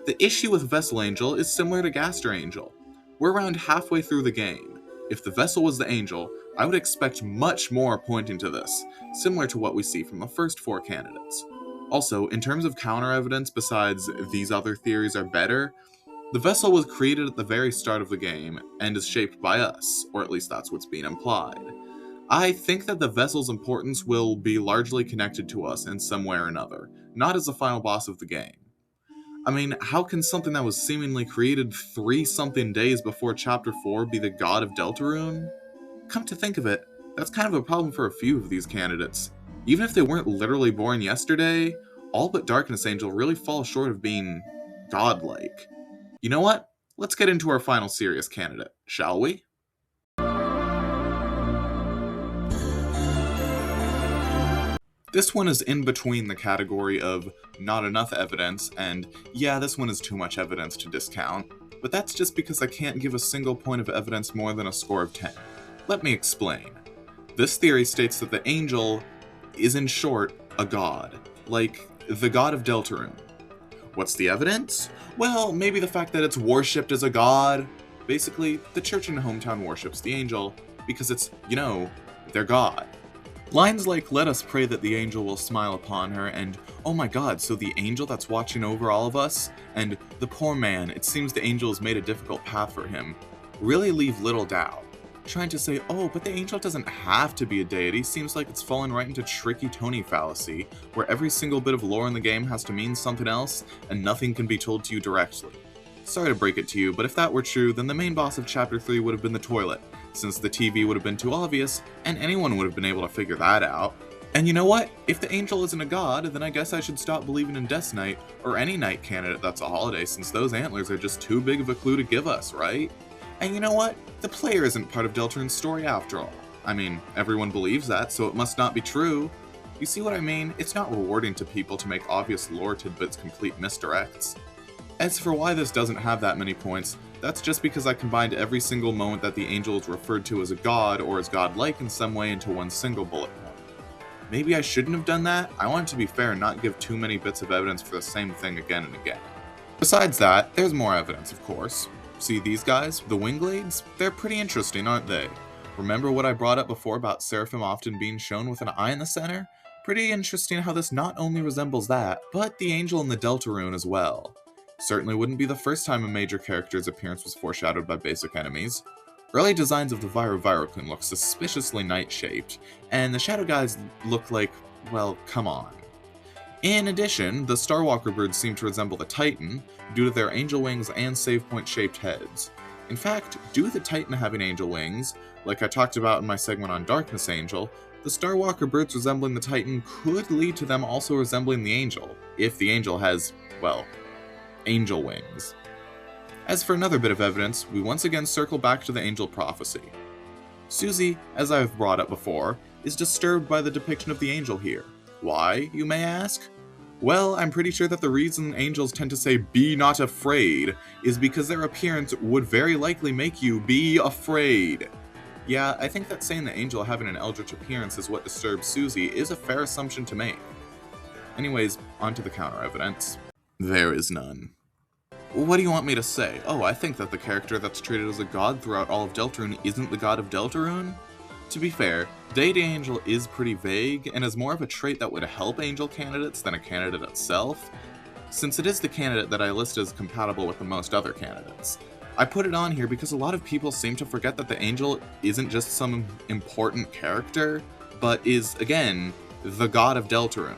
The issue with Vessel Angel is similar to Gaster Angel. We're around halfway through the game. If the vessel was the angel, I would expect much more pointing to this, similar to what we see from the first 4 candidates. Also, in terms of counter evidence besides these other theories are better, the vessel was created at the very start of the game and is shaped by us, or at least that's what's being implied. I think that the vessel's importance will be largely connected to us in some way or another, not as the final boss of the game. I mean, how can something that was seemingly created 3-something days before Chapter 4 be the god of Deltarune? Come to think of it, that's kind of a problem for a few of these candidates. Even if they weren't literally born yesterday, all but Darkness Angel really fall short of being godlike. You know what? Let's get into our final serious candidate, shall we? This one is in between the category of not enough evidence and, yeah, this one is too much evidence to discount, but that's just because I can't give a single point of evidence more than a score of 10. Let me explain. This theory states that the angel is, in short, a god, like the god of Deltarune. What's the evidence? Well, maybe the fact that it's worshipped as a god. Basically, the church in hometown worships the angel because it's, their god. Lines like, "Let us pray that the angel will smile upon her," and "Oh my god, so the angel that's watching over all of us," and "The poor man, it seems the angel has made a difficult path for him," really leave little doubt. Trying to say, "Oh, but the angel doesn't have to be a deity," seems like it's fallen right into tricky Tony fallacy, where every single bit of lore in the game has to mean something else, and nothing can be told to you directly. Sorry to break it to you, but if that were true, then the main boss of Chapter 3 would have been the toilet, since the TV would have been too obvious, and anyone would have been able to figure that out. And you know what? If the angel isn't a god, then I guess I should stop believing in Death Knight, or any night candidate that's a holiday, since those antlers are just too big of a clue to give us, right? And you know what? The player isn't part of Deltarune's story after all. I mean, everyone believes that, so it must not be true. You see what I mean? It's not rewarding to people to make obvious lore tidbits complete misdirects. As for why this doesn't have that many points, that's just because I combined every single moment that the angel is referred to as a god or as godlike in some way into one single bullet point. Maybe I shouldn't have done that. I wanted to be fair and not give too many bits of evidence for the same thing again and again. Besides that, there's more evidence, of course. See these guys, the Wingblades? They're pretty interesting, aren't they? Remember what I brought up before about Seraphim often being shown with an eye in the center? Pretty interesting how this not only resembles that, but the angel in the Deltarune as well. Certainly wouldn't be the first time a major character's appearance was foreshadowed by basic enemies. Early designs of the Virocun look suspiciously night-shaped, and the Shadow guys look like, well, come on. In addition, the Starwalker birds seem to resemble the Titan, due to their angel wings and save point-shaped heads. In fact, due to the Titan having angel wings, like I talked about in my segment on Darkness Angel, the Starwalker birds resembling the Titan could lead to them also resembling the angel, if the angel has, well, angel wings. As for another bit of evidence, we once again circle back to the angel prophecy. Susie, as I've brought up before, is disturbed by the depiction of the angel here. Why, you may ask? Well, I'm pretty sure that the reason angels tend to say "be not afraid" is because their appearance would very likely make you be afraid. Yeah, I think that saying the angel having an eldritch appearance is what disturbs Susie is a fair assumption to make. Anyways, onto the counter evidence. There is none. What do you want me to say? Oh, I think that the character that's treated as a god throughout all of Deltarune isn't the god of Deltarune? To be fair, Deity Angel is pretty vague, and is more of a trait that would help angel candidates than a candidate itself, since it is the candidate that I list as compatible with the most other candidates. I put it on here because a lot of people seem to forget that the angel isn't just some important character, but is, again, the god of Deltarune.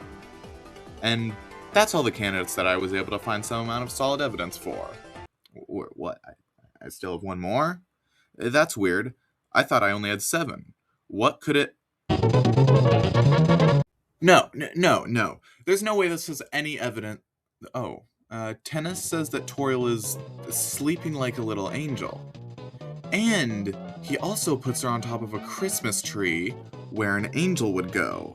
And that's all the candidates that I was able to find some amount of solid evidence for. What? I still have one more? That's weird. I thought I only had 7. What could it... No. There's no way this has any evidence... Oh, Tennis says that Toriel is sleeping like a little angel. And he also puts her on top of a Christmas tree where an angel would go.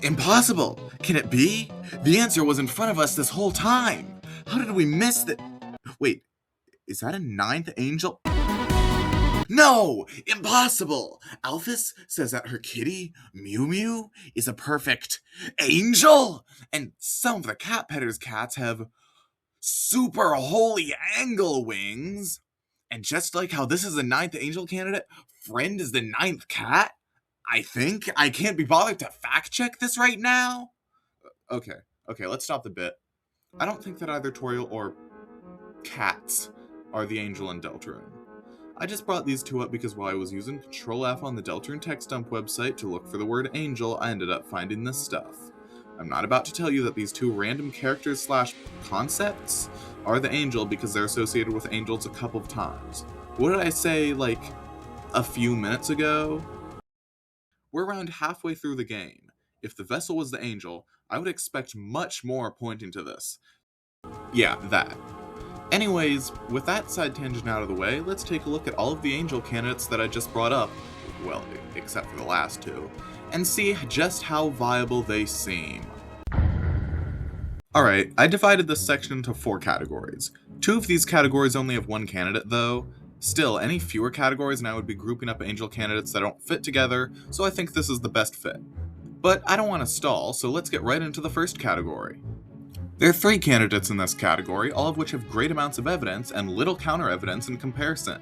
Impossible! Can it be? The answer was in front of us this whole time! How did we miss that? Wait, is that a 9th angel? No! Impossible! Alphys says that her kitty, Mew Mew, is a perfect angel! And some of the cat petter's cats have super holy angle wings! And just like how this is the 9th angel candidate, Friend is the 9th cat? I think? I can't be bothered to fact check this right now? Okay, let's stop the bit. I don't think that either Toriel or cats are the angel in Deltarune. I just brought these two up because while I was using Control F on the Deltarune text dump website to look for the word angel, I ended up finding this stuff. I'm not about to tell you that these two random characters / concepts are the angel because they're associated with angels a couple of times. What did I say, like, a few minutes ago? We're around halfway through the game. If the vessel was the angel, I would expect much more pointing to this. Yeah, that. Anyways, with that side tangent out of the way, let's take a look at all of the angel candidates that I just brought up, well, except for the last two, and see just how viable they seem. Alright, I divided this section into 4 categories. 2 of these categories only have 1 candidate though. Still, any fewer categories and I would be grouping up angel candidates that don't fit together, so I think this is the best fit. But I don't want to stall, so let's get right into the first category. There are 3 candidates in this category, all of which have great amounts of evidence and little counter-evidence in comparison.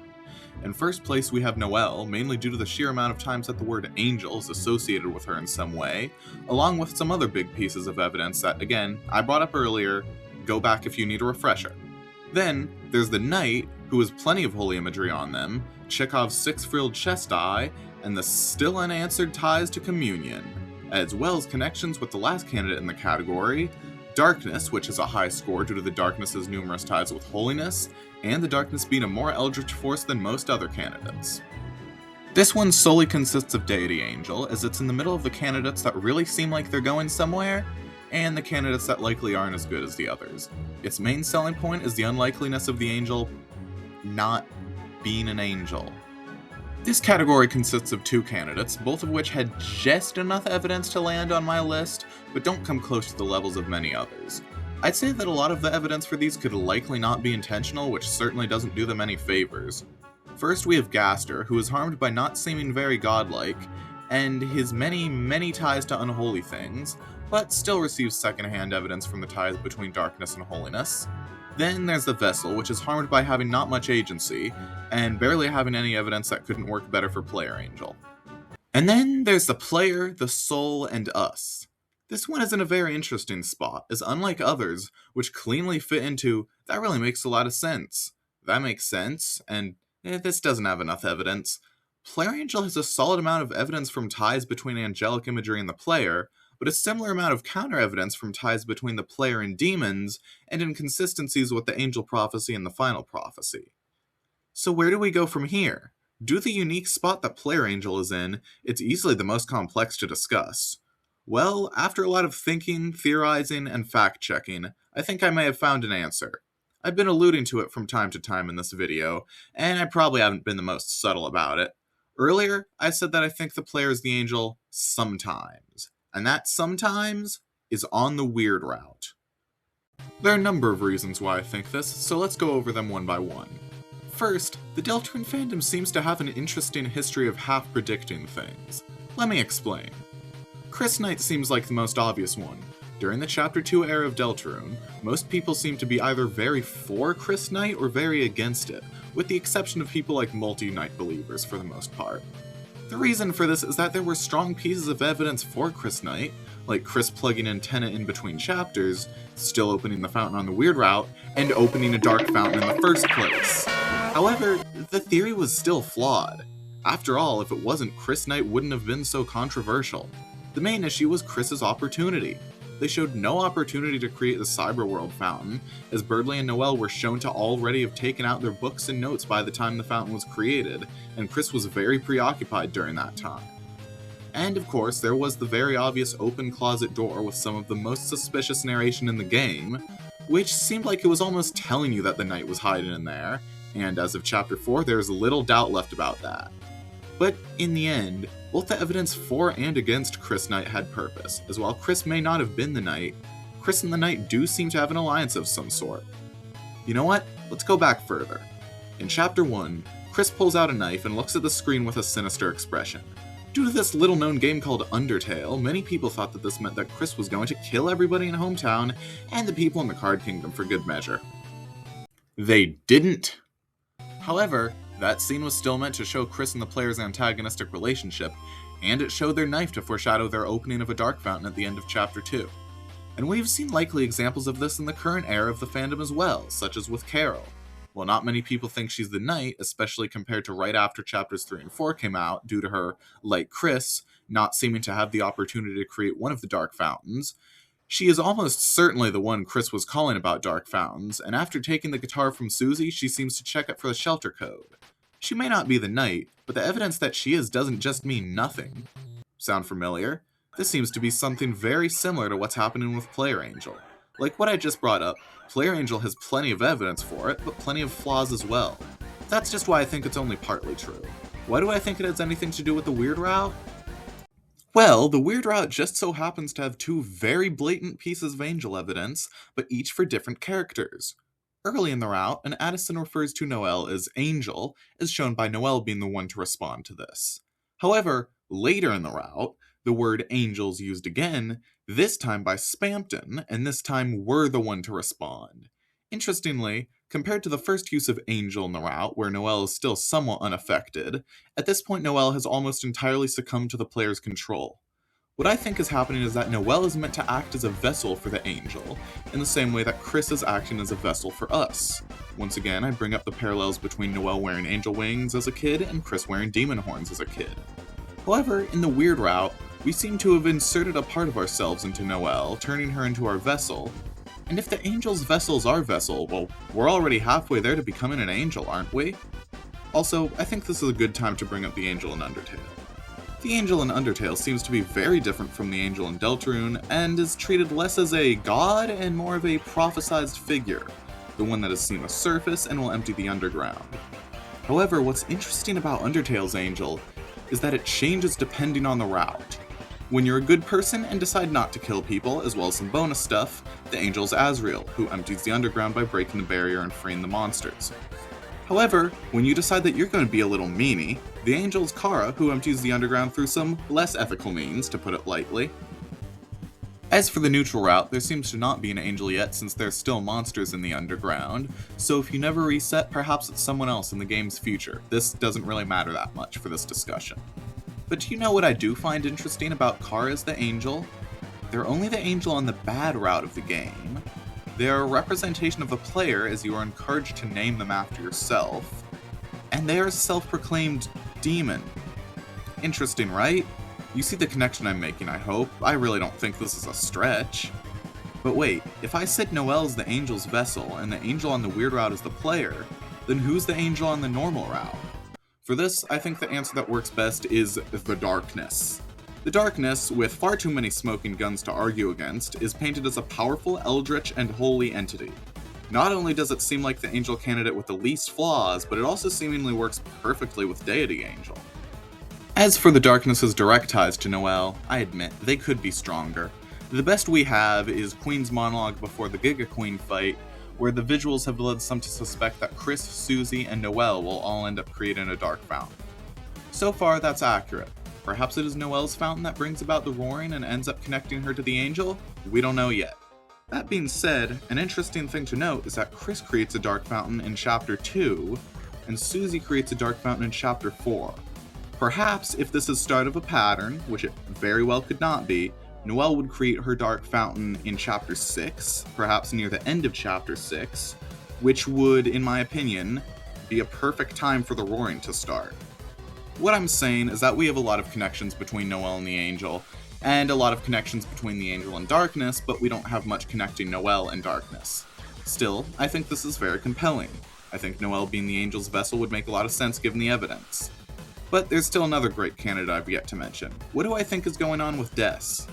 In first place, we have Noelle, mainly due to the sheer amount of times that the word angel is associated with her in some way, along with some other big pieces of evidence that, again, I brought up earlier. Go back if you need a refresher. Then, there's the Knight, who has plenty of holy imagery on them, Chekhov's 6-frilled chest eye, and the still unanswered ties to communion, as well as connections with the last candidate in the category, Darkness, which is a high score due to the Darkness's numerous ties with holiness, and the Darkness being a more eldritch force than most other candidates. This one solely consists of Deity Angel, as it's in the middle of the candidates that really seem like they're going somewhere, and the candidates that likely aren't as good as the others. Its main selling point is the unlikeliness of the angel not being an angel. This category consists of 2 candidates, both of which had just enough evidence to land on my list, but don't come close to the levels of many others. I'd say that a lot of the evidence for these could likely not be intentional, which certainly doesn't do them any favors. First, we have Gaster, who is harmed by not seeming very godlike, and his many ties to unholy things, but still receives secondhand evidence from the ties between darkness and holiness. Then there's the Vessel, which is harmed by having not much agency, and barely having any evidence that couldn't work better for Player Angel. And then there's the Player, the Soul, and Us. This one is in a very interesting spot, as unlike others, which cleanly fit into, that really makes a lot of sense. That makes sense, and this doesn't have enough evidence. Player Angel has a solid amount of evidence from ties between angelic imagery and the player, but a similar amount of counter-evidence from ties between the player and demons, and inconsistencies with the angel prophecy and the final prophecy. So where do we go from here? Due to the unique spot that Player Angel is in, it's easily the most complex to discuss. Well, after a lot of thinking, theorizing, and fact-checking, I think I may have found an answer. I've been alluding to it from time to time in this video, and I probably haven't been the most subtle about it. Earlier, I said that I think the player is the angel sometimes, and that sometimes is on the weird route. There are a number of reasons why I think this, so let's go over them one by one. First, the Deltarune fandom seems to have an interesting history of half-predicting things. Let me explain. Chris Knight seems like the most obvious one. During the Chapter 2 era of Deltarune, most people seem to be either very for Chris Knight or very against it, with the exception of people like multi-Knight believers for the most part. The reason for this is that there were strong pieces of evidence for Chris Knight, like Chris plugging in Tenet in between chapters, still opening the fountain on the weird route, and opening a dark fountain in the first place. However, the theory was still flawed. After all, if it wasn't, Chris Knight wouldn't have been so controversial. The main issue was Chris's opportunity. They showed no opportunity to create the Cyberworld fountain, as Birdley and Noelle were shown to already have taken out their books and notes by the time the fountain was created, and Chris was very preoccupied during that time. And of course, there was the very obvious open closet door with some of the most suspicious narration in the game, which seemed like it was almost telling you that the Knight was hiding in there, and as of Chapter 4, there is little doubt left about that. But in the end, both the evidence for and against Chris Knight had purpose, as while Chris may not have been the Knight, Chris and the Knight do seem to have an alliance of some sort. You know what? Let's go back further. In Chapter 1, Chris pulls out a knife and looks at the screen with a sinister expression. Due to this little-known game called Undertale, many people thought that this meant that Chris was going to kill everybody in Hometown and the people in the Card Kingdom for good measure. They didn't. However, that scene was still meant to show Chris and the player's antagonistic relationship, and it showed their knife to foreshadow their opening of a Dark Fountain at the end of Chapter 2. And we've seen likely examples of this in the current era of the fandom as well, such as with Carol. While not many people think she's the knight, especially compared to right after Chapters 3 and 4 came out, due to her, like Chris, not seeming to have the opportunity to create one of the Dark Fountains, she is almost certainly the one Chris was calling about Dark Fountains, and after taking the guitar from Susie, she seems to check it for the shelter code. She may not be the knight, but the evidence that she is doesn't just mean nothing. Sound familiar? This seems to be something very similar to what's happening with Player Angel. Like what I just brought up, Player Angel has plenty of evidence for it, but plenty of flaws as well. That's just why I think it's only partly true. Why do I think it has anything to do with the Weird Route? Well, the Weird Route just so happens to have two very blatant pieces of Angel evidence, but each for different characters. Early in the route, an Addison refers to Noelle as Angel, as shown by Noelle being the one to respond to this. However, later in the route, the word Angel's used again, this time by Spampton, and this time we're the one to respond. Interestingly, compared to the first use of Angel in the route, where Noelle is still somewhat unaffected, at this point Noelle has almost entirely succumbed to the player's control. What I think is happening is that Noelle is meant to act as a vessel for the Angel, in the same way that Chris is acting as a vessel for us. Once again, I bring up the parallels between Noelle wearing angel wings as a kid and Chris wearing demon horns as a kid. However, in the Weird Route, we seem to have inserted a part of ourselves into Noelle, turning her into our vessel. And if the Angel's vessel is our vessel, well, we're already halfway there to becoming an angel, aren't we? Also, I think this is a good time to bring up the Angel in Undertale. The Angel in Undertale seems to be very different from the Angel in Deltarune, and is treated less as a god and more of a prophesized figure, the one that has seen the surface and will empty the underground. However, what's interesting about Undertale's Angel is that it changes depending on the route. When you're a good person and decide not to kill people, as well as some bonus stuff, the Angel's Azrael, who empties the underground by breaking the barrier and freeing the monsters. However, when you decide that you're going to be a little meanie, the Angel's Kara, who empties the underground through some less ethical means, to put it lightly. As for the neutral route, there seems to not be an angel yet since there's still monsters in the underground, so if you never reset, perhaps it's someone else in the game's future. This doesn't really matter that much for this discussion. But do you know what I do find interesting about Kara as the Angel? They're only the Angel on the bad route of the game. They're a representation of the player, as you are encouraged to name them after yourself, and they are a self-proclaimed demon. Interesting, right? You see the connection I'm making, I hope. I really don't think this is a stretch. But wait, if I said Noelle's the Angel's vessel, and the Angel on the Weird Route is the player, then who's the Angel on the normal route? For this, I think the answer that works best is the Darkness. The Darkness, with far too many smoking guns to argue against, is painted as a powerful, eldritch, and holy entity. Not only does it seem like the Angel candidate with the least flaws, but it also seemingly works perfectly with Deity Angel. As for the Darkness's direct ties to Noelle, I admit, they could be stronger. The best we have is Queen's monologue before the Giga Queen fight, where the visuals have led some to suspect that Chris, Susie, and Noelle will all end up creating a Dark Fountain. So far, that's accurate. Perhaps it is Noelle's fountain that brings about the roaring and ends up connecting her to the Angel? We don't know yet. That being said, an interesting thing to note is that Chris creates a Dark Fountain in Chapter 2, and Susie creates a Dark Fountain in Chapter 4. Perhaps, if this is start of a pattern, which it very well could not be, Noelle would create her Dark Fountain in Chapter 6, perhaps near the end of Chapter 6, which would, in my opinion, be a perfect time for the roaring to start. What I'm saying is that we have a lot of connections between Noelle and the Angel, and a lot of connections between the Angel and Darkness, but we don't have much connecting Noelle and Darkness. Still, I think this is very compelling. I think Noelle being the Angel's vessel would make a lot of sense given the evidence. But there's still another great candidate I've yet to mention. What do I think is going on with Des?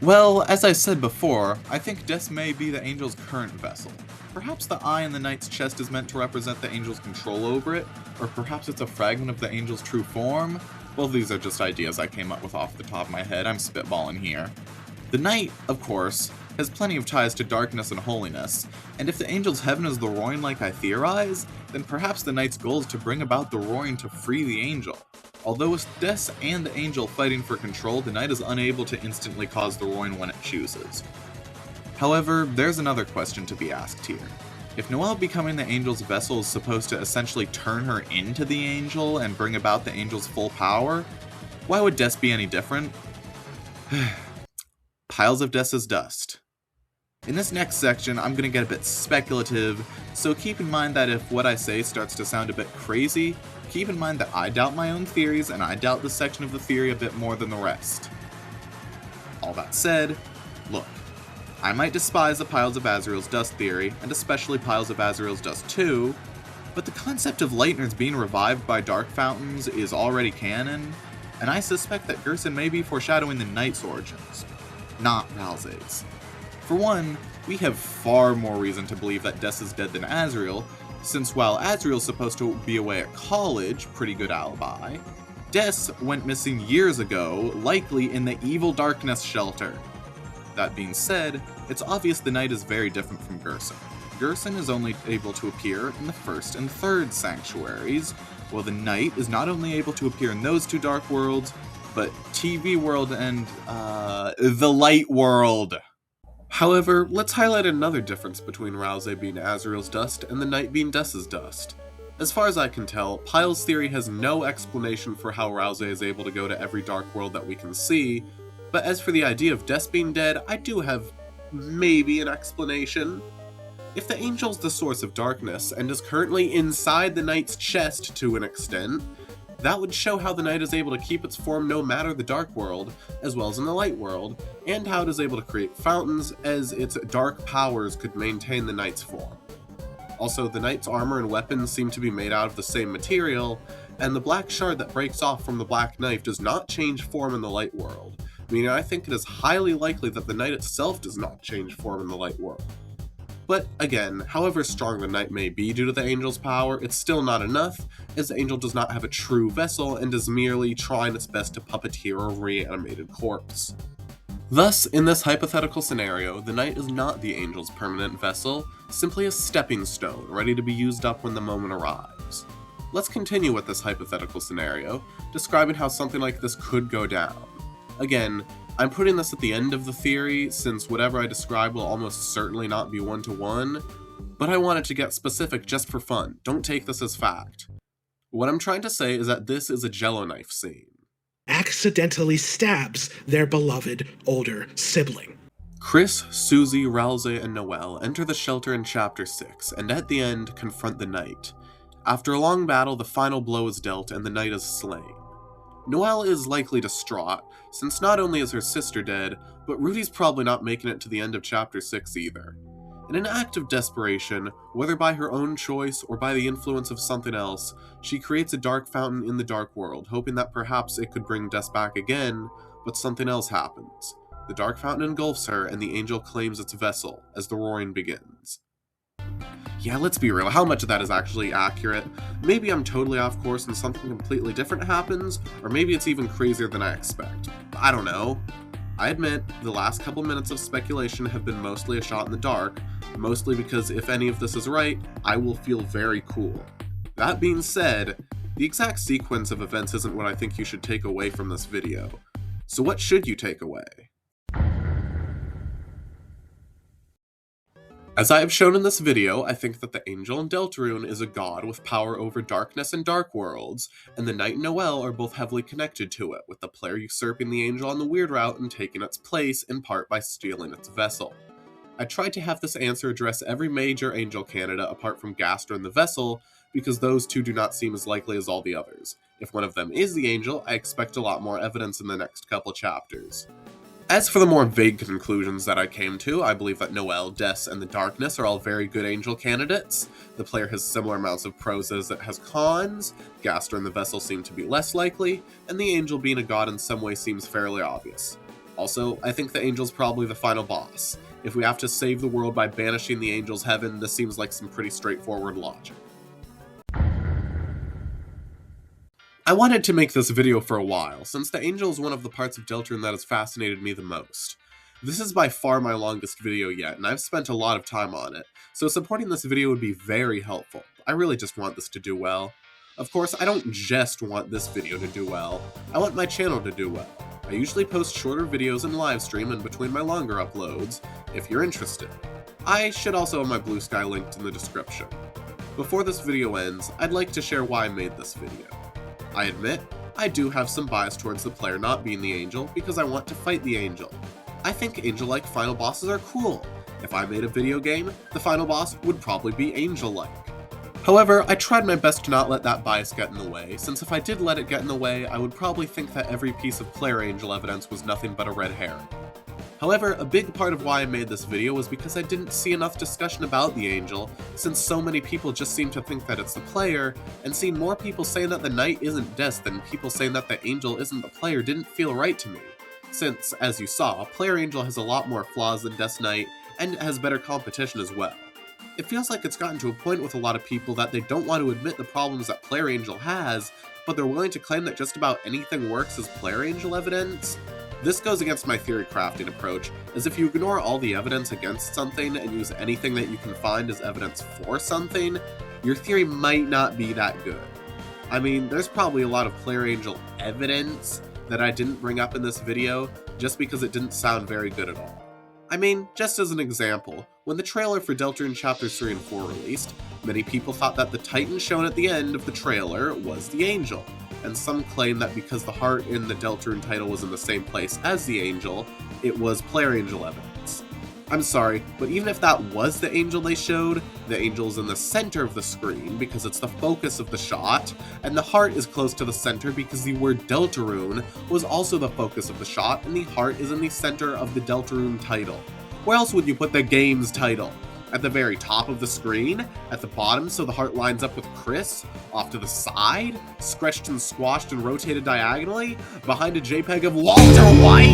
Well, as I said before, I think Des may be the Angel's current vessel. Perhaps the eye in the knight's chest is meant to represent the Angel's control over it, or perhaps it's a fragment of the Angel's true form. Well, these are just ideas I came up with off the top of my head, I'm spitballing here. The knight, of course, has plenty of ties to darkness and holiness, and if the angel's heaven is the Roin like I theorize, then perhaps the knight's goal is to bring about the Roin to free the angel. Although with Des and the angel fighting for control, the knight is unable to instantly cause the Roin when it chooses. However, there's another question to be asked here. If Noelle becoming the angel's vessel is supposed to essentially turn her into the angel and bring about the angel's full power, why would Des be any different? Piles of Des's dust. In this next section, I'm going to get a bit speculative, so keep in mind that if what I say starts to sound a bit crazy, keep in mind that I doubt my own theories and I doubt this section of the theory a bit more than the rest. All that said, look, I might despise the Piles of Azrael's Dust theory, and especially Piles of Azrael's Dust 2, but the concept of Lightners being revived by dark fountains is already canon, and I suspect that Gerson may be foreshadowing the Knight's origins, not Ralse's. For one, we have far more reason to believe that Des is dead than Azrael, since while Azrael's supposed to be away at college, pretty good alibi, Des went missing years ago, likely in the Evil Darkness shelter. That being said, it's obvious the Knight is very different from Gerson. Gerson is only able to appear in the first and third sanctuaries, while the Knight is not only able to appear in those two dark worlds, but TV world and, the light world. However, let's highlight another difference between Rouse being Azrael's dust and the Knight being Des's dust. As far as I can tell, Pile's theory has no explanation for how Rouse is able to go to every dark world that we can see, but as for the idea of Des being dead, I do have maybe an explanation. If the angel's the source of darkness and is currently inside the Knight's chest to an extent, that would show how the Knight is able to keep its form no matter the dark world, as well as in the light world, and how it is able to create fountains as its dark powers could maintain the Knight's form. Also, the Knight's armor and weapons seem to be made out of the same material, and the black shard that breaks off from the black knife does not change form in the light world, meaning I think it is highly likely that the Knight itself does not change form in the light world. But again, however strong the Knight may be due to the Angel's power, it's still not enough, as the Angel does not have a true vessel and is merely trying its best to puppeteer a reanimated corpse. Thus, in this hypothetical scenario, the Knight is not the Angel's permanent vessel, simply a stepping stone, ready to be used up when the moment arrives. Let's continue with this hypothetical scenario, describing how something like this could go down. Again, I'm putting this at the end of the theory, since whatever I describe will almost certainly not be one-to-one, but I wanted to get specific just for fun. Don't take this as fact. What I'm trying to say is that this is a Jello knife scene. Accidentally stabs their beloved older sibling. Chris, Susie, Rouse, and Noelle enter the shelter in Chapter 6, and at the end, confront the Knight. After a long battle, the final blow is dealt, and the Knight is slain. Noelle is likely distraught, since not only is her sister dead, but Rudy's probably not making it to the end of Chapter 6 either. In an act of desperation, whether by her own choice or by the influence of something else, she creates a dark fountain in the dark world, hoping that perhaps it could bring Des back again, but something else happens. The dark fountain engulfs her, and the Angel claims its vessel, as the roaring begins. Yeah, let's be real, how much of that is actually accurate? Maybe I'm totally off course and something completely different happens, or maybe it's even crazier than I expect. I don't know. I admit, the last couple minutes of speculation have been mostly a shot in the dark, mostly because if any of this is right, I will feel very cool. That being said, the exact sequence of events isn't what I think you should take away from this video. So what should you take away? As I have shown in this video, I think that the Angel in Deltarune is a god with power over darkness and dark worlds, and the Knight and Noelle are both heavily connected to it, with the player usurping the Angel on the weird route and taking its place, in part by stealing its vessel. I tried to have this answer address every major Angel candidate apart from Gaster and the Vessel, because those two do not seem as likely as all the others. If one of them is the Angel, I expect a lot more evidence in the next couple chapters. As for the more vague conclusions that I came to, I believe that Noelle, Des, and the Darkness are all very good Angel candidates. The player has similar amounts of pros as it has cons, Gaster and the Vessel seem to be less likely, and the Angel being a god in some way seems fairly obvious. Also, I think the Angel's probably the final boss. If we have to save the world by banishing the Angel's heaven, this seems like some pretty straightforward logic. I wanted to make this video for a while, since the Angel is one of the parts of Deltarune that has fascinated me the most. This is by far my longest video yet, and I've spent a lot of time on it, so supporting this video would be very helpful. I really just want this to do well. Of course, I don't just want this video to do well, I want my channel to do well. I usually post shorter videos and live stream in between my longer uploads, if you're interested. I should also have my Blue Sky linked in the description. Before this video ends, I'd like to share why I made this video. I admit, I do have some bias towards the player not being the angel because I want to fight the angel. I think angel-like final bosses are cool. If I made a video game, the final boss would probably be angel-like. However, I tried my best to not let that bias get in the way, since if I did let it get in the way, I would probably think that every piece of player angel evidence was nothing but a red herring. However, a big part of why I made this video was because I didn't see enough discussion about the angel, since so many people just seem to think that it's the player, and seeing more people saying that the knight isn't Des than people saying that the angel isn't the player didn't feel right to me. Since, as you saw, player angel has a lot more flaws than Des Knight, and has better competition as well. It feels like it's gotten to a point with a lot of people that they don't want to admit the problems that player angel has, but they're willing to claim that just about anything works as player angel evidence. This goes against my theory crafting approach, as if you ignore all the evidence against something and use anything that you can find as evidence for something, your theory might not be that good. I mean, there's probably a lot of player angel evidence that I didn't bring up in this video just because it didn't sound very good at all. I mean, just as an example, when the trailer for Deltarune Chapters 3 and 4 released, many people thought that the Titan shown at the end of the trailer was the angel, and some claim that because the heart in the Deltarune title was in the same place as the angel, it was player angel evidence. I'm sorry, but even if that was the angel they showed, the angel's in the center of the screen because it's the focus of the shot, and the heart is close to the center because the word Deltarune was also the focus of the shot, and the heart is in the center of the Deltarune title. Where else would you put the game's title? At the very top of the screen? At the bottom so the heart lines up with Chris? Off to the side? Scratched and squashed and rotated diagonally? Behind a JPEG of Walter White?